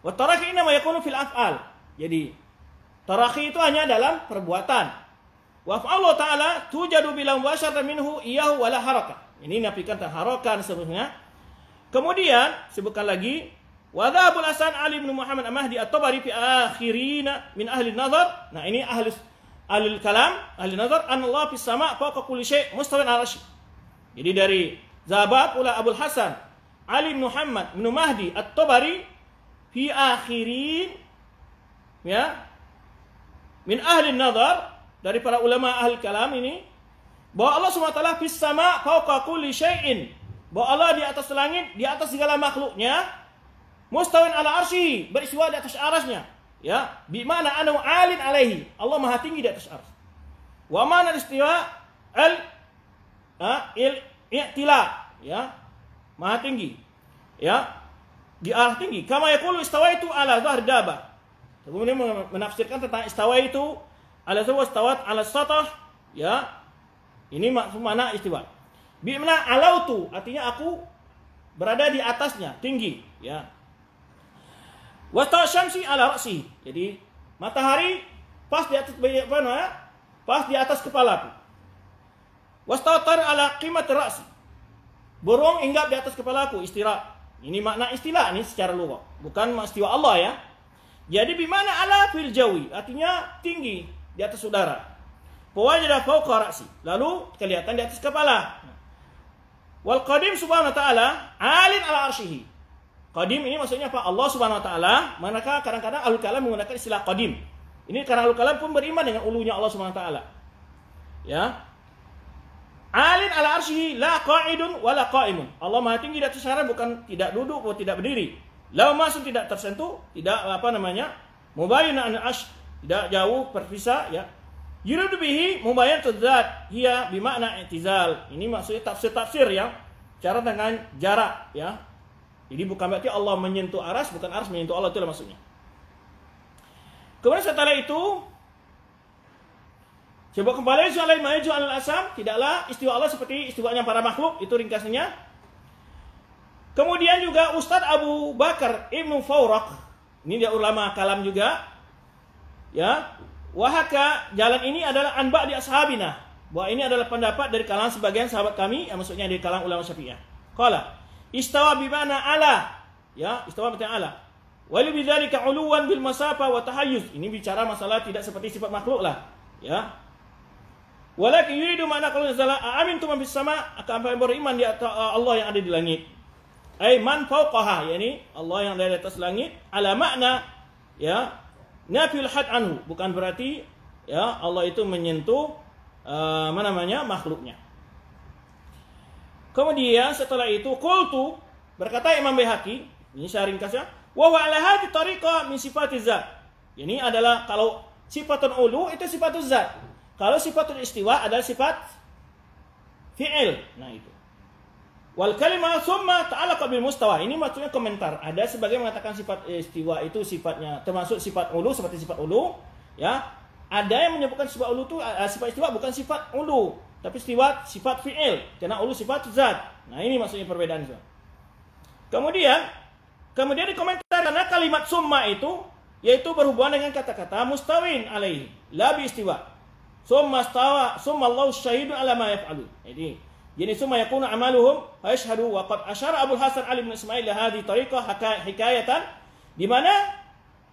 Wa tarahi inma yakunu fil af'al. Jadi tarahi itu hanya dalam perbuatan. Wa Allah Ta'ala tujadu bila mubasyaratan minhu iyahu wala harakah. Ini nafikan harakan sebenarnya. Kemudian sebutkan lagi wa Abul Hasan Ali bin Muhammad Al-Mahdi At-Tabari fi akhirina min ahli nazar. Nah, ini ahli kalam, ahli nazar, anallahu fis sama' fawqa kulli syai' mustawin 'ala arsy. Jadi dari Zahabat pula Abul Hasan Ali bin Muhammad bin Mahdi At-Tabari fi akhirin ya min ahli nazar, dari para ulama ahli kalam ini, bahwa Allah SWT fis sama' fawqa kulli syai'in, bahwa Allah di atas langit, di atas segala makhluknya, mustawin ala arsy, beristiwa di atas arasnya, ya, bi mana anu alin alaihi, Allah maha tinggi di atas arsy. Wa mana istiwa i'tila, ya, maha tinggi, ya, di arah tinggi. Kama yaqulu istawaitu ala dhahr daba. Kemudian menafsirkan tentang istawa itu ala istawat ala satah, ya. Ini maksud mana istiwa. Bi mana alautu, artinya aku berada di atasnya, tinggi, ya. Wa syamsi ala ra'si. Jadi matahari pas di atas pas di atas kepalaku. Wastatar ala qimat ra'si. Burung hinggap di atas kepalaku, istira. Ini makna istilah ini secara lughah, bukan istiwa Allah ya. Jadi bimana ala fil jawi, artinya tinggi di atas udara. Fawajada fawqa ra'si, lalu kelihatan di atas kepala. Wal qadim subhanahu wa ta'ala alin ala arsyihi. Qadim ini maksudnya apa? Allah subhanahu wa ta'ala. Manakah kadang-kadang ahlul kalam menggunakan istilah qadim. Ini karena ahlul kalam pun beriman dengan ulunya Allah subhanahu wa ta'ala. Ya. Alin ala arsyihi la qa'idun wa la qa'imun. Allah Maha tinggi di atas syara, bukan tidak duduk atau tidak berdiri. La masun tidak tersentuh, tidak mubayyinun an arsy, tidak jauh berpisah ya. Yuridu bihi mubayyinatu dzat hiya bimakna i'tizal. Ini maksudnya tafsir yang cara dengan jarak ya. Jadi bukan berarti Allah menyentuh aras, bukan aras menyentuh Allah, itulah maksudnya. Kemudian setelah itu coba kembali soal maju al-asam, tidaklah istiwa Allah seperti istiwanya para makhluk, itu ringkasnya. Kemudian juga Ustadz Abu Bakar Ibnu Fawraq, ini dia ulama kalam juga, ya. Wahaka, jalan ini adalah anba di ashabina, bahwa ini adalah pendapat dari kalangan sebagian sahabat kami, yang maksudnya dari kalangan ulama Syafi'iyah. Qala istawa bimana ala, ya, istawa bimana ala. Wali bidzalika uluwan bil masafa wa tahayyuz. Ini bicara masalah tidak seperti sifat makhluk lah, ya. Walakin yuridu makna kalau nazala amintum bis sama, akan beriman di atas Allah yang ada di langit. Ai man fawqaha, yakni Allah yang ada di atas langit, ala makna ya nafil had anhu, bukan berarti ya Allah itu menyentuh makhluknya. Kemudian setelah itu qultu, berkata Imam Baihaqi, ini saya ringkasnya, wa huwa ala hadhihi tariqah min sifatiz zat. Ini adalah kalau sifatun ulu itu sifatuz zat. Kalau sifatul istiwa adalah sifat fi'il. Nah itu. Wal kalimah summa ta'alaqa bil mustawa. Ini maksudnya komentar. Ada sebagian mengatakan sifat istiwa itu sifatnya termasuk sifat ulu seperti sifat ulu, ya. Ada yang menyebutkan sifat ulu itu sifat istiwa bukan sifat ulu, tapi sifat fi'il. Karena ulu sifat zat. Nah, ini maksudnya perbedaan itu. Kemudian dikomentar karena kalimat summa itu yaitu berhubungan dengan kata-kata mustawin alaihi, la bi istiwa. Summa Allahu syahidu ala ma yaf'alu. Jadi summa yakunu amaluhum fa yashhadu wa qad asyara Abu Hasan Ali bin Ismail hadhihi tariqah hikayatan, di mana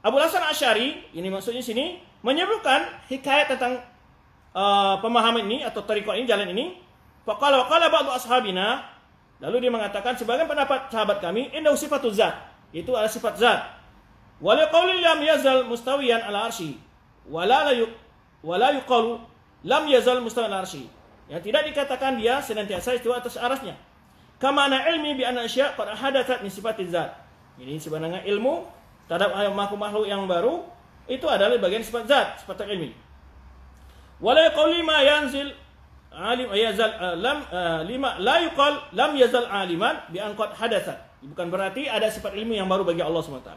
Abu Hasan Asy'ari ini maksudnya sini menyebutkan hikayat tentang pemahaman ini atau tariqah ini, jalan ini. Faqala ba'du ashabina, lalu dia mengatakan sebagian pendapat sahabat kami indahu sifatuz zat, itu adalah sifat zat. Wa liqauli lam yazal mustawiyan ala arsy wala yuqalu lam yazal mustawiyan ala arsy. Yang tidak dikatakan dia senantiasa istiwa atas arasnya. Kama ana ilmi bi anna asya' qad hadatsat min sifatiz zat. Ini sebenarnya ilmu terhadap makhluk yang baru itu adalah bagian sifat zat, sifat ilmi. Wala yuqalu ma yanzil alim yazal lima la yuqal lam yazal aliman bi an qad hadatsat. Bukan berarti ada sifat ilmu yang baru bagi Allah SWT.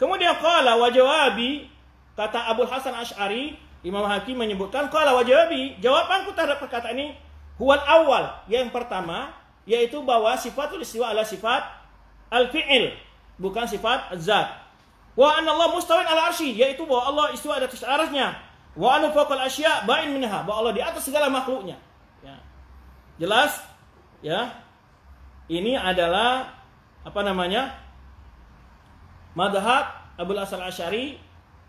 Kemudian qala wa jawabi, kata Abu Hasan Asy'ari, Imam Hakim menyebutkan qala wa jawabi, jawabanku terhadap perkataan ini huwal awal, yang pertama yaitu bahwa sifatul istiwa adalah sifat al-fi'il, bukan sifat zat. Wa anna Allah mustawin ala arsy, yaitu bahwa Allah istiwa di atas arasnya. Wa anna fawqal asya' ba'in minha, bahwa Allah di atas segala makhluknya. Ya. Jelas? Ya. Ini adalah madhab Abul Hasan Asy'ari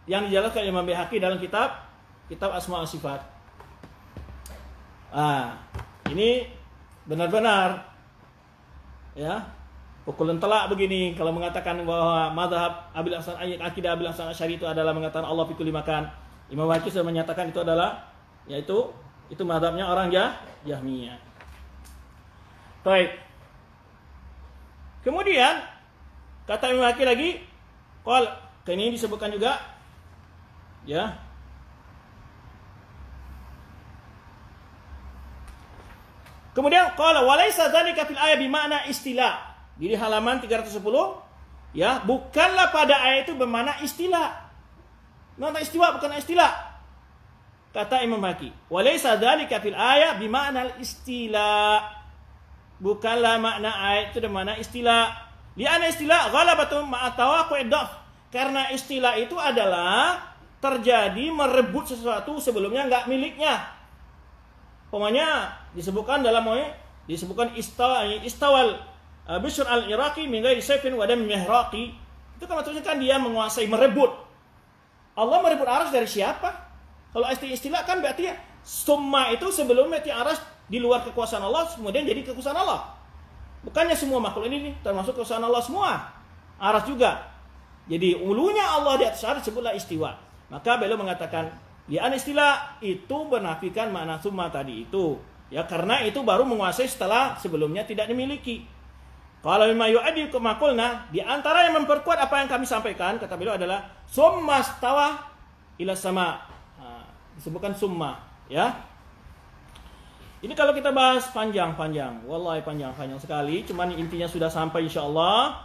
yang dijelaskan Imam Baihaqi dalam kitab Asma wa Sifat. Ini benar-benar ya pukulan telak begini kalau mengatakan bahwa madhab Abul Hasan akidah Abul Hasan Asy'ari itu adalah mengatakan Allah fi kulli makan. Imam Baihaqi sudah menyatakan itu adalah yaitu madhabnya orang Jahmiyah. Baik. Kemudian kata Imam Baihaqi lagi, ini disebutkan juga ya. Kemudian qala walaysa dzalika fil ayat bimakna istila. Di halaman 310 ya, bukanlah pada ayat itu bermakna istila. Makna istiwa bukan istila. Kata Imam Baihaqi, walaysa dzalika fil ayat bimakna istila. Bukanlah makna ayat itu bermakna istila. Li'anna istila ghalabatun ma'a tawaqqu'id dhaf. Karena istilah itu adalah terjadi merebut sesuatu sebelumnya enggak miliknya. Pokoknya disebutkan dalam disebutkan istawal Bishr al-Iraqi min ghairi sayfin wa dam mihraqi. Itu kan maksudnya kan dia menguasai, merebut. Allah merebut arsy dari siapa? Kalau istilah kan berarti summa itu sebelumnya arsy di luar kekuasaan Allah, kemudian jadi kekuasaan Allah. Bukannya semua makhluk ini termasuk kekuasaan Allah semua. Arsy juga. Jadi ulunya Allah di atas arsy disebutlah istiwa. Maka beliau mengatakan di istilah itu menafikan makna summa tadi itu. Ya, karena itu baru menguasai setelah sebelumnya tidak dimiliki. Kalau mimma yu'addi kama qulna, di antara yang memperkuat apa yang kami sampaikan kata beliau adalah summa stawa ila sama. Disebutkan summa, ya. Ini kalau kita bahas panjang-panjang, wallahi panjang-panjang sekali, cuman intinya sudah sampai insyaallah.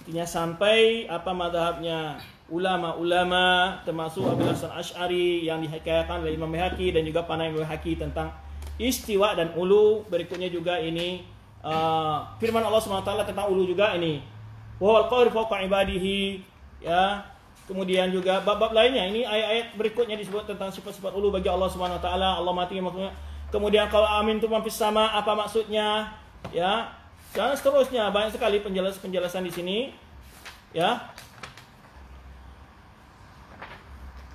Intinya sampai apa mazhabnya ulama-ulama termasuk Abu Hasan Asy'ari yang dihikayatkan oleh Imam Baihaqi dan juga Panai Imam Baihaqi tentang istiwa dan ulu. Berikutnya juga ini firman Allah SWT tentang ulu juga ini. Wa wal qahir fawqa ibadihi, ya. Kemudian juga bab-bab lainnya, ini ayat-ayat berikutnya disebut tentang sifat-sifat ulu bagi Allah SWT. Allah mati maksudnya. Kemudian kalau amin tu mampis sama apa maksudnya, ya. Dan seterusnya banyak sekali penjelasan di sini, ya.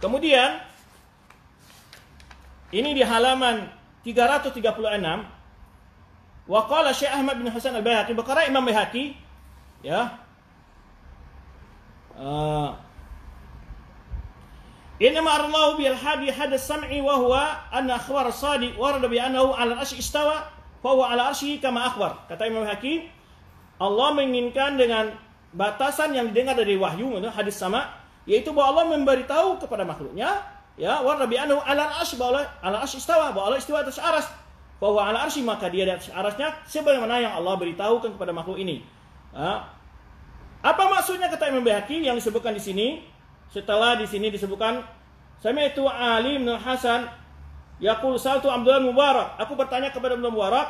Kemudian ini di halaman 336 wa qala Syekh Ahmad bin Hasan al-Baihaqi, berkata Imam Baihaqi, ya, inna ma'arallahu bil hadi hadas sam'i wa huwa anna akhbar as-sadiq warada bi annahu 'ala al-'arsy istawa fa huwa 'ala arsyihi kama akhbar. Kata Imam Baihaqi, Allah menginginkan dengan batasan yang didengar dari wahyu, hadis sama, yaitu bahwa Allah memberitahu kepada makhluknya, ya, warada bi annahu 'ala al-'arsy, bahwa 'ala al-'arsy istawa, bahwa Allah istiwa atas arsy. Bahwa ala arsy, maka dia di atas arsy-nya sebagaimana yang Allah beritahukan kepada makhluk ini. Apa maksudnya kata Imam Baihaqi yang disebutkan di sini? Setelah di sini disebutkan sami'tu Ali bin Hasan yaqul saltu Abdullah Mubarak, aku bertanya kepada Abdullah Mubarak,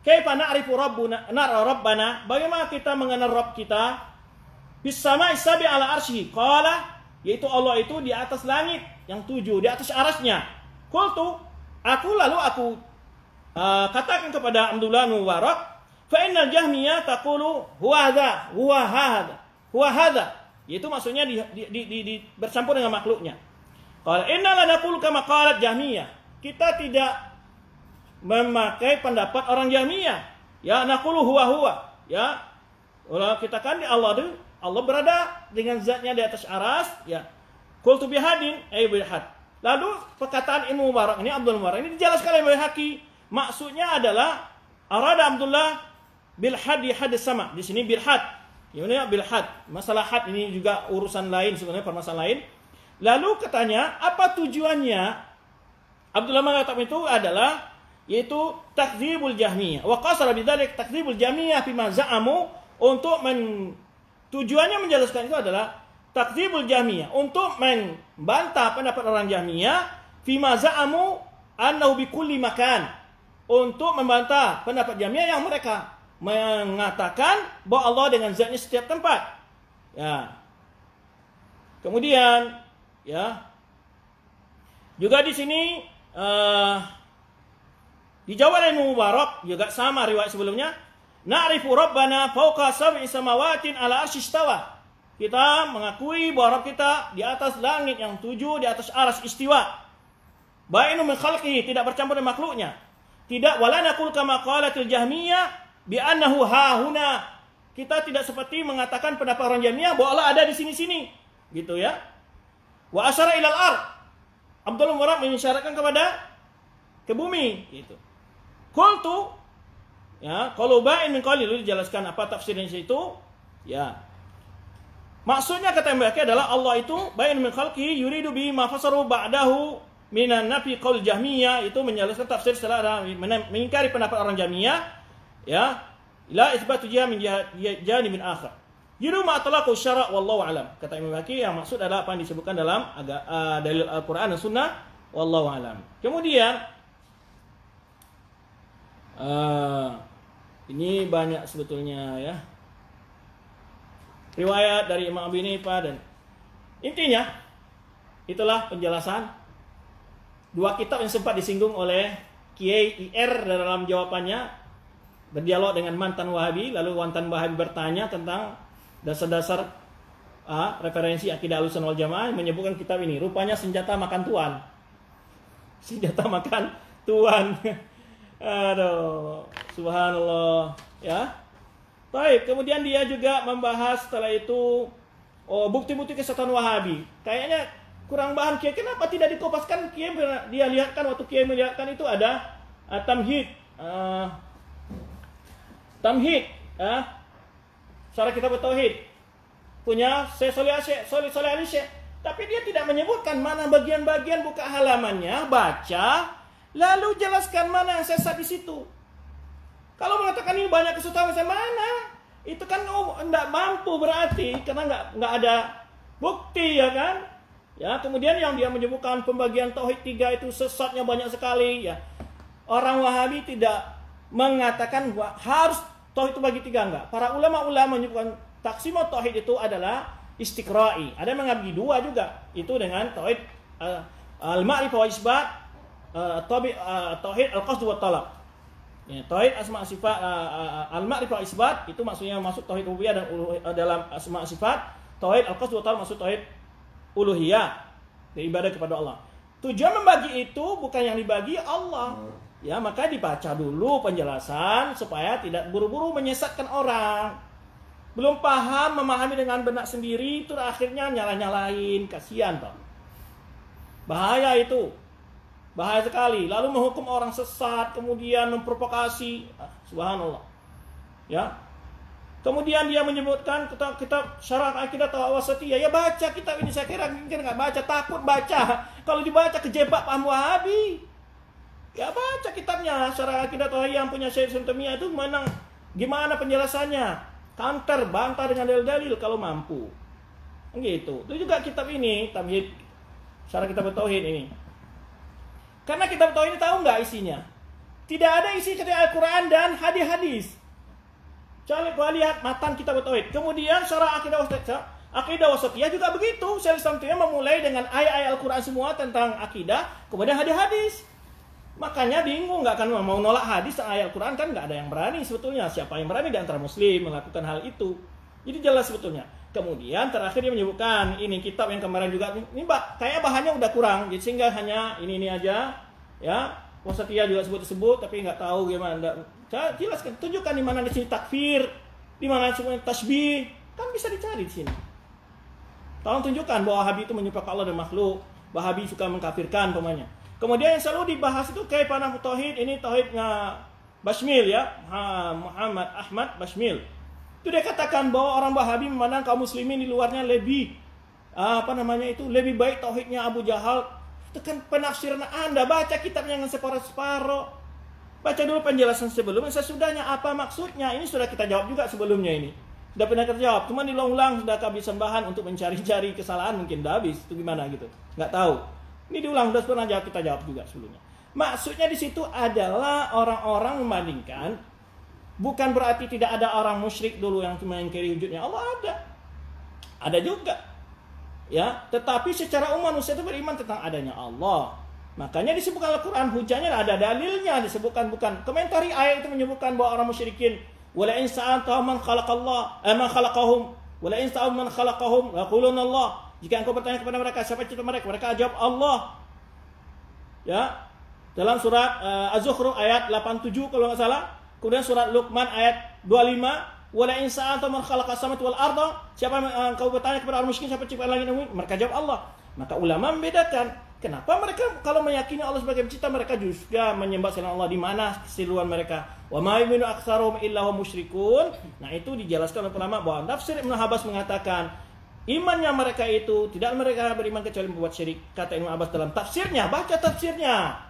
kaifa na'rifu rabbana, bagaimana kita mengenal Rabb kita? Bis sama'i sabi ala arsy, qala, yaitu Allah itu di atas langit yang 7, di atas arsy-nya. Qultu, aku katakan kepada Abdullah Mubarak, fa innal jahmiyah taqulu huwa hadha, yaitu maksudnya bercampur dengan makhluknya. Qala inna la naqulu kama qalat jahmiyah, kita tidak memakai pendapat orang jahmiyah, ya, naqulu huwa, ya. Kalau kita kan di Allah berada dengan zatnya di atas aras, ya. Qultu bihadin ay bihad. Lalu perkataan Ibnu Mubarak ini, Abdul Mubarak ini dijelaskan oleh Baihaqi. Maksudnya adalah arada Abdullah bil hadi hadis sama. Di sini bil had. Ini bil had. Masalah had ini juga urusan lain sebenarnya, permasalahan lain. Lalu katanya, apa tujuannya? Abdullah mengatakan itu adalah yaitu takdzibul jahmiyah. Wa qasara bidzalik takdzibul jahmiyah fima za'amu, untuk tujuannya menjelaskan itu adalah takdzibul jahmiyah, untuk membantah pendapat orang jahmiyah fima za'amu annahu bi kulli makan, untuk membantah pendapat Jahmiyah yang mereka mengatakan bahwa Allah dengan zatnya setiap tempat. Ya. Kemudian, ya, juga di sini dijawab oleh Mubarak juga sama riwayat sebelumnya. Na'rifu rabbana fawqa sab'i samawatin ala arsy istawa. Kita mengakui bahwa Rabb kita di atas langit yang 7, di atas arsy istiwa. Bainu min khalqihi, tidak bercampur dengan makhluknya. Tidak, wala naqul kama qalatil jahmiyah bi annahu hahuna. Kita tidak seperti mengatakan pendapat orang Jahmiyah bahwa Allah ada di sini-sini. Gitu ya. Wa asyara ilal ard. Abdul Mubarak mengisyaratkan ke bumi, gitu. Qultu, ya, kalau ba'in min qali, lalu dijelaskan apa tafsirnya itu, ya. Maksudnya kata Mbaki adalah Allah itu ba'in min khalqihi yuridu bi ma fasaru ba'dahu minan nafi qaul Jahmiyah, itu menjelaskan tafsir setelah mengingkari pendapat orang Jahmiyah, ya, ila itsbatu jiha min janibin akhar. Yiru ma talaqu syara' wallahu alam. Kata Imam Baqi, yang maksud adalah apa yang disebutkan dalam dalil Al-Qur'an dan Sunnah, wallahu alam. Kemudian ini banyak sebetulnya, ya, riwayat dari Imam Abi Hanifah, dan intinya itulah penjelasan dua kitab yang sempat disinggung oleh Kiai IR dalam jawabannya, berdialog dengan mantan Wahabi, lalu mantan Wahabi bertanya tentang dasar-dasar referensi akidah Ahlussunnah wal Jamaah, menyebutkan kitab ini rupanya senjata makan tuan. Senjata makan tuan. Aduh, subhanallah, ya. Baik, kemudian dia juga membahas setelah itu bukti-bukti kesesatan Wahabi. Kayaknya kurang bahan Kiai. Kenapa tidak dikopaskan? Kiai dia lihatkan, waktu Kiai melihatkan itu ada tamhid. Tamhid, Syarah Kitab Tauhid punya Syekh Shalih Ali Syekh. Tapi dia tidak menyebutkan mana bagian-bagian, buka halamannya, baca, lalu jelaskan mana yang sesat di situ. Kalau mengatakan ini banyak kesesatan, mana? Itu kan tidak mampu berarti, karena nggak ada bukti, ya kan? Ya, kemudian yang dia menyebutkan pembagian tauhid 3 itu sesatnya banyak sekali, ya. Orang Wahabi tidak mengatakan harus tauhid itu bagi 3, enggak. Para ulama-ulama menyebutkan taksimat tauhid itu adalah istiqra'i. Ada yang mengabdi 2 juga. Itu dengan tauhid al-ma'rifah wa isbat, tauhid al-qasd wa talab. Ya, tauhid asma sifat, al-ma'rifah wa isbat itu maksudnya masuk tauhid rububiyah dan dalam asma sifat. Tauhid al-qasd wa talab masuk tauhid uluhiyah, ibadah kepada Allah. Tujuan membagi itu bukan yang dibagi Allah. Ya, maka dibaca dulu penjelasan supaya tidak buru-buru menyesatkan orang. Belum paham, memahami dengan benak sendiri, itu akhirnya nyala-nyalain, kasihan toh. Bahaya itu. Bahaya sekali. Lalu menghukum orang sesat, kemudian memprovokasi. Subhanallah. Ya. Kemudian dia menyebutkan kitab Syarah Akidah Wasatiyah. Ya baca kitab ini, saya kira mungkin nggak baca, takut baca. Kalau dibaca kejebak paham Wahabi. Ya baca kitabnya Syarah Akidah Tauhid yang punya Syekh Suntamiyah itu gimana penjelasannya? Counter, bantah dengan dalil-dalil kalau mampu. Gitu. Itu juga kitab ini, Tamhid Syarah Kitab Tauhid ini. Karena kitab Tauhid ini tahu nggak isinya? Tidak ada isi kitab Al-Quran dan hadis-hadis. Coba lihat matan kitab Tauhid. Kemudian Syarah Akidah Wasatiyah juga begitu. Syekh Suntamiyah memulai dengan ayat-ayat Al-Quran semua tentang akidah, kemudian hadis-hadis. Makanya bingung, nggak akan mau nolak hadis ayat Al-Quran, kan nggak ada yang berani sebetulnya. Siapa yang berani di antara muslim melakukan hal itu? Jadi jelas sebetulnya. Kemudian terakhir dia menyebutkan ini kitab yang kemarin juga ini kayak bahannya udah kurang, jadi sehingga hanya ini aja, ya. Wasatiyah juga sebut tapi nggak tahu gimana. Jelaskan, tunjukkan di mana di sini takfir, di mana semuanya tasbih, kan bisa dicari di sini. Tolong tunjukkan bahwa Wahabi itu menyerupakan Allah dan makhluk. Wahabi suka mengkafirkan pemanya. Kemudian yang selalu dibahas itu kayak panah tauhid, ini tauhidnya Bashmil, ya, Muhammad Ahmad Bashmil. Itu dia katakan bahwa orang Wahabi memandang kaum muslimin di luarnya lebih lebih baik tauhidnya Abu Jahal. Itu kan penafsiran Anda, baca kitabnya yang separuh-separuh. Baca dulu penjelasan sebelumnya, sesudahnya apa maksudnya. Ini sudah kita jawab juga sebelumnya ini. Sudah pernah kita jawab, cuma diulang-ulang sudah kehabisan bahan untuk mencari-cari kesalahan, mungkin udah habis. Itu gimana gitu. Nggak tahu. Ini diulang, sudah pernah kita jawab juga sebelumnya. Maksudnya di situ adalah orang-orang membandingkan, bukan berarti tidak ada orang musyrik dulu yang mengingkari wujudnya Allah, ada juga, ya. Tetapi secara umum manusia itu beriman tentang adanya Allah. Makanya disebutkan Al-Quran, hujahnya ada dalilnya, disebutkan, bukan komentari ayat itu menyebutkan bahwa orang musyrikin, wala in sa'altahum man khalaqallah man khalaqahum wala in sa'alhum man khalaqahum yaquluna Allah. Jika engkau bertanya kepada mereka siapa cipta mereka jawab Allah. Ya. Dalam surat Az-Zukhruf ayat 87 kalau enggak salah. Kemudian surat Luqman ayat 25, wala in sa'altum man khalaqas samawati wal arda, siapa engkau bertanya kepada orang miskin siapa cipta langit dan bumi, mereka jawab Allah. Maka ulama membedakan, kenapa mereka kalau meyakini Allah sebagai pencipta mereka juga menyembah selain Allah, di mana keseluruhan mereka? Wa ma yu'minu aktsaruhum illa hum musyrikun. Nah, itu dijelaskan oleh ulama bahwa tafsir Ibnu Abbas mengatakan imannya mereka itu tidak mereka beriman kecuali membuat syirik. Kata Ibnu Abbas dalam tafsirnya, baca tafsirnya.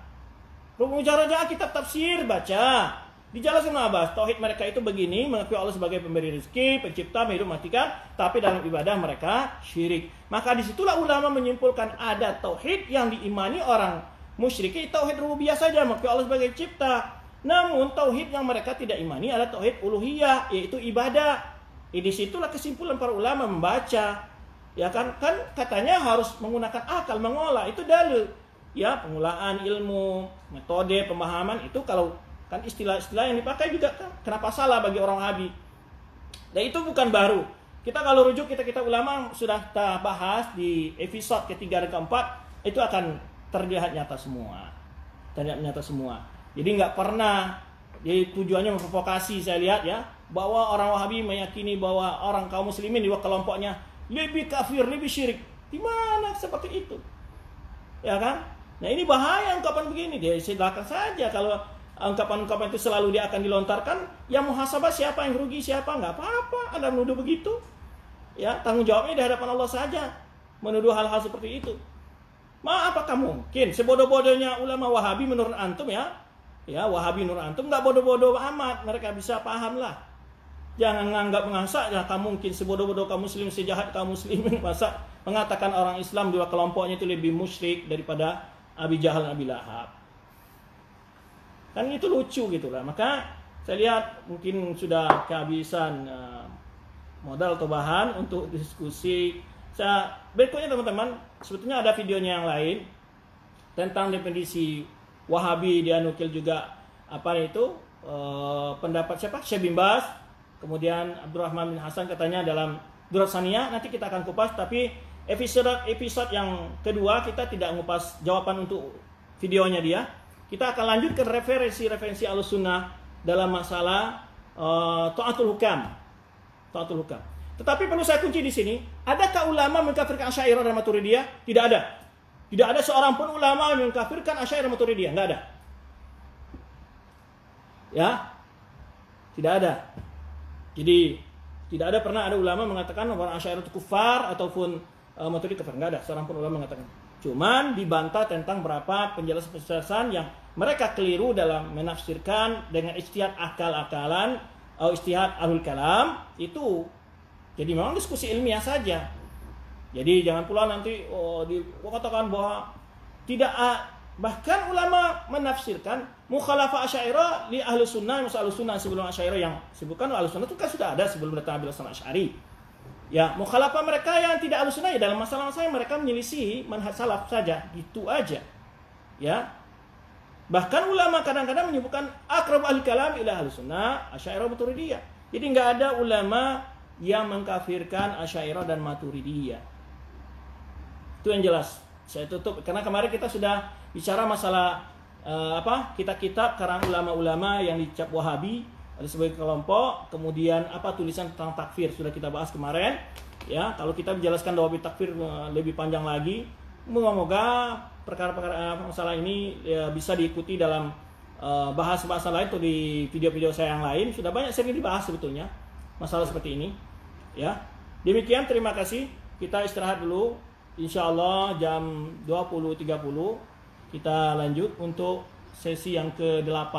Mujarrajah kitab tafsir baca. Dijelaskan Ibnu Abbas, tauhid mereka itu begini, mengakui Allah sebagai pemberi rezeki, pencipta, menghidup matikan, tapi dalam ibadah mereka syirik. Maka disitulah ulama menyimpulkan ada tauhid yang diimani orang musyrik, tauhid rububiyah saja, mengakui Allah sebagai pencipta. Namun tauhid yang mereka tidak imani adalah tauhid uluhiyah, yaitu ibadah. Di situlah kesimpulan para ulama membaca. Ya kan katanya harus menggunakan akal mengolah, itu dalil. Ya, pengulaan ilmu, metode pemahaman itu kalau Kan istilah-istilah yang dipakai juga kan kenapa salah bagi orang Wahabi. Dan itu bukan baru. Kita kalau rujuk kita ulama sudah kita bahas di episode ketiga dan keempat, itu akan terlihat nyata semua. Terlihat nyata semua. Jadi nggak pernah, jadi tujuannya memprovokasi saya lihat ya, bahwa orang Wahabi meyakini bahwa orang kaum muslimin di kelompoknya lebih kafir, lebih syirik. Di mana seperti itu? Ya kan? Nah ini bahaya ungkapan begini. Dia silakan saja kalau ungkapan-ungkapan itu selalu dia akan dilontarkan, ya muhasabah siapa yang rugi, siapa nggak apa-apa. Anda menuduh begitu. Ya, tanggung jawabnya di hadapan Allah saja menuduh hal-hal seperti itu. Apakah mungkin sebodoh-bodohnya ulama Wahabi menurut antum ya Wahabi menurut antum nggak bodoh-bodoh amat, mereka bisa paham lah. Jangan menganggap ya kamu mungkin sebodoh-bodoh kaum muslim, sejahat kaum muslimin masa mengatakan orang Islam dua kelompoknya itu lebih musyrik daripada Abi Jahal dan Abi Lahab. Kan itu lucu gitu lah. Maka saya lihat mungkin sudah kehabisan modal atau bahan untuk diskusi. Berikutnya teman-teman, sebetulnya ada videonya yang lain tentang definisi Wahabi, dia nukil juga pendapat siapa? Syekh bin Baz, kemudian Abdurrahman bin Hasan katanya dalam Durat Saniyah. Nanti kita akan kupas, tapi episode yang kedua kita tidak ngupas jawaban untuk videonya dia. Kita akan lanjutkan referensi Ahlussunnah dalam masalah Ta'atul Hukam. Tetapi perlu saya kunci di sini, adakah ulama mengkafirkan Asy'ariyah dan Maturidiyah? Tidak ada. Tidak ada seorang pun ulama yang mengkafirkan Asy'ariyah dan Maturidiyah, enggak ada. Ya. Tidak ada. Jadi tidak ada pernah ada ulama mengatakan orang Asy'ariyah itu kufar ataupun Maturidiyah kafir, enggak ada seorang pun ulama mengatakan. Cuman dibantah tentang berapa penjelasan-penjelasan yang mereka keliru dalam menafsirkan dengan ijtihad akal-akalan atau ijtihad ahlul kalam itu. Jadi memang diskusi ilmiah saja. Jadi jangan pula nanti dikatakan bahwa tidak bahkan ulama menafsirkan mukhalafah Asy'ariyah li Ahlussunnah, masa Ahlussunnah sebelum Asy'ariyah yang sebutkan Ahlussunnah itu kan sudah ada sebelum datang Abil Hasan Asy'ari. Ya, mukhalafah mereka yang tidak Ahlussunnah ya dalam masalah-masalah yang mereka menyelisihi manhaj salaf saja, gitu aja. Ya. Bahkan ulama kadang-kadang menyebutkan aqrab ahli kalam ila Ahlussunnah, Asy'ariyah, Maturidiyah. Jadi enggak ada ulama yang mengkafirkan Asy'ariyah dan Maturidiyah. Itu yang jelas. Saya tutup karena kemarin kita sudah bicara masalah kitab-kitab karang ulama-ulama yang dicap Wahabi ada sebagai kelompok, kemudian tulisan tentang takfir sudah kita bahas kemarin. Ya, kalau kita menjelaskan dawabit takfir lebih panjang lagi, moga-moga perkara-perkara masalah ini ya, bisa diikuti dalam bahas-bahasan lain atau di video-video saya yang lain. Sudah banyak sering dibahas sebetulnya masalah seperti ini. Ya, demikian, terima kasih. Kita istirahat dulu. Insya Allah jam 20.30 kita lanjut untuk sesi yang ke-8.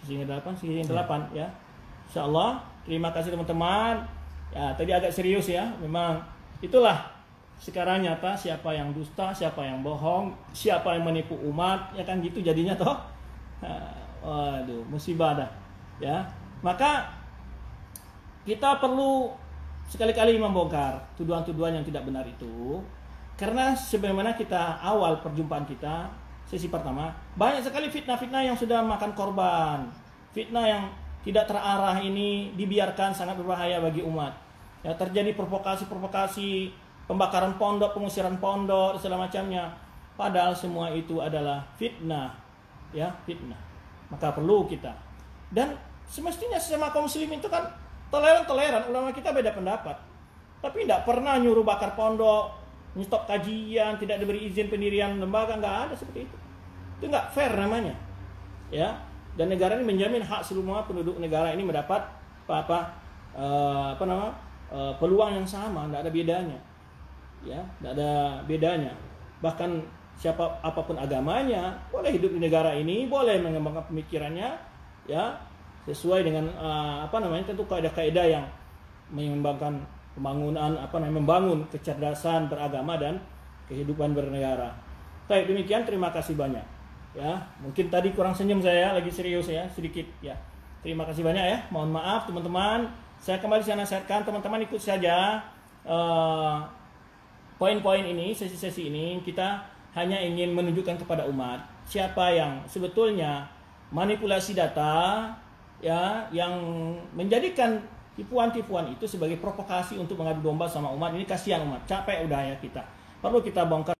Sesi yang ke-8 ya. Insya Allah. Terima kasih teman-teman. Ya, tadi agak serius ya. Memang itulah sekarang nyata siapa yang dusta, siapa yang bohong, siapa yang menipu umat, ya kan gitu jadinya toh. Waduh, musibah dah. Ya. Maka kita perlu sekali-kali membongkar tuduhan-tuduhan yang tidak benar itu. Karena sebagaimana kita awal perjumpaan kita, sesi pertama, banyak sekali fitnah-fitnah yang sudah makan korban. Fitnah yang tidak terarah ini dibiarkan sangat berbahaya bagi umat. Ya, terjadi provokasi-provokasi, pembakaran pondok, pengusiran pondok, dan segala macamnya. Padahal semua itu adalah fitnah. Ya, fitnah. Maka perlu kita. Dan semestinya sesama kaum muslimin itu kan toleran, ulama kita beda pendapat. Tapi tidak pernah nyuruh bakar pondok, nyetop kajian, tidak diberi izin pendirian lembaga, nggak ada seperti itu. Itu nggak fair namanya. Ya. Dan negara ini menjamin hak semua penduduk negara ini mendapat peluang yang sama, nggak ada bedanya. Ya, nggak ada bedanya. Bahkan siapa apapun agamanya boleh hidup di negara ini, boleh mengembangkan pemikirannya, ya. Sesuai dengan tentu kaidah-kaidah yang mengembangkan pembangunan membangun kecerdasan beragama dan kehidupan bernegara. Baik, demikian, terima kasih banyak. Ya, mungkin tadi kurang senyum saya, lagi serius ya sedikit ya. Terima kasih banyak ya. Mohon maaf teman-teman. Saya kembali saya nasihatkan teman-teman ikut saja poin-poin ini, sesi-sesi ini kita hanya ingin menunjukkan kepada umat siapa yang sebetulnya manipulasi data ya yang menjadikan tipuan-tipuan itu sebagai provokasi untuk mengadu domba sama umat. Ini kasihan umat, capek udah ya kita. Perlu kita bongkar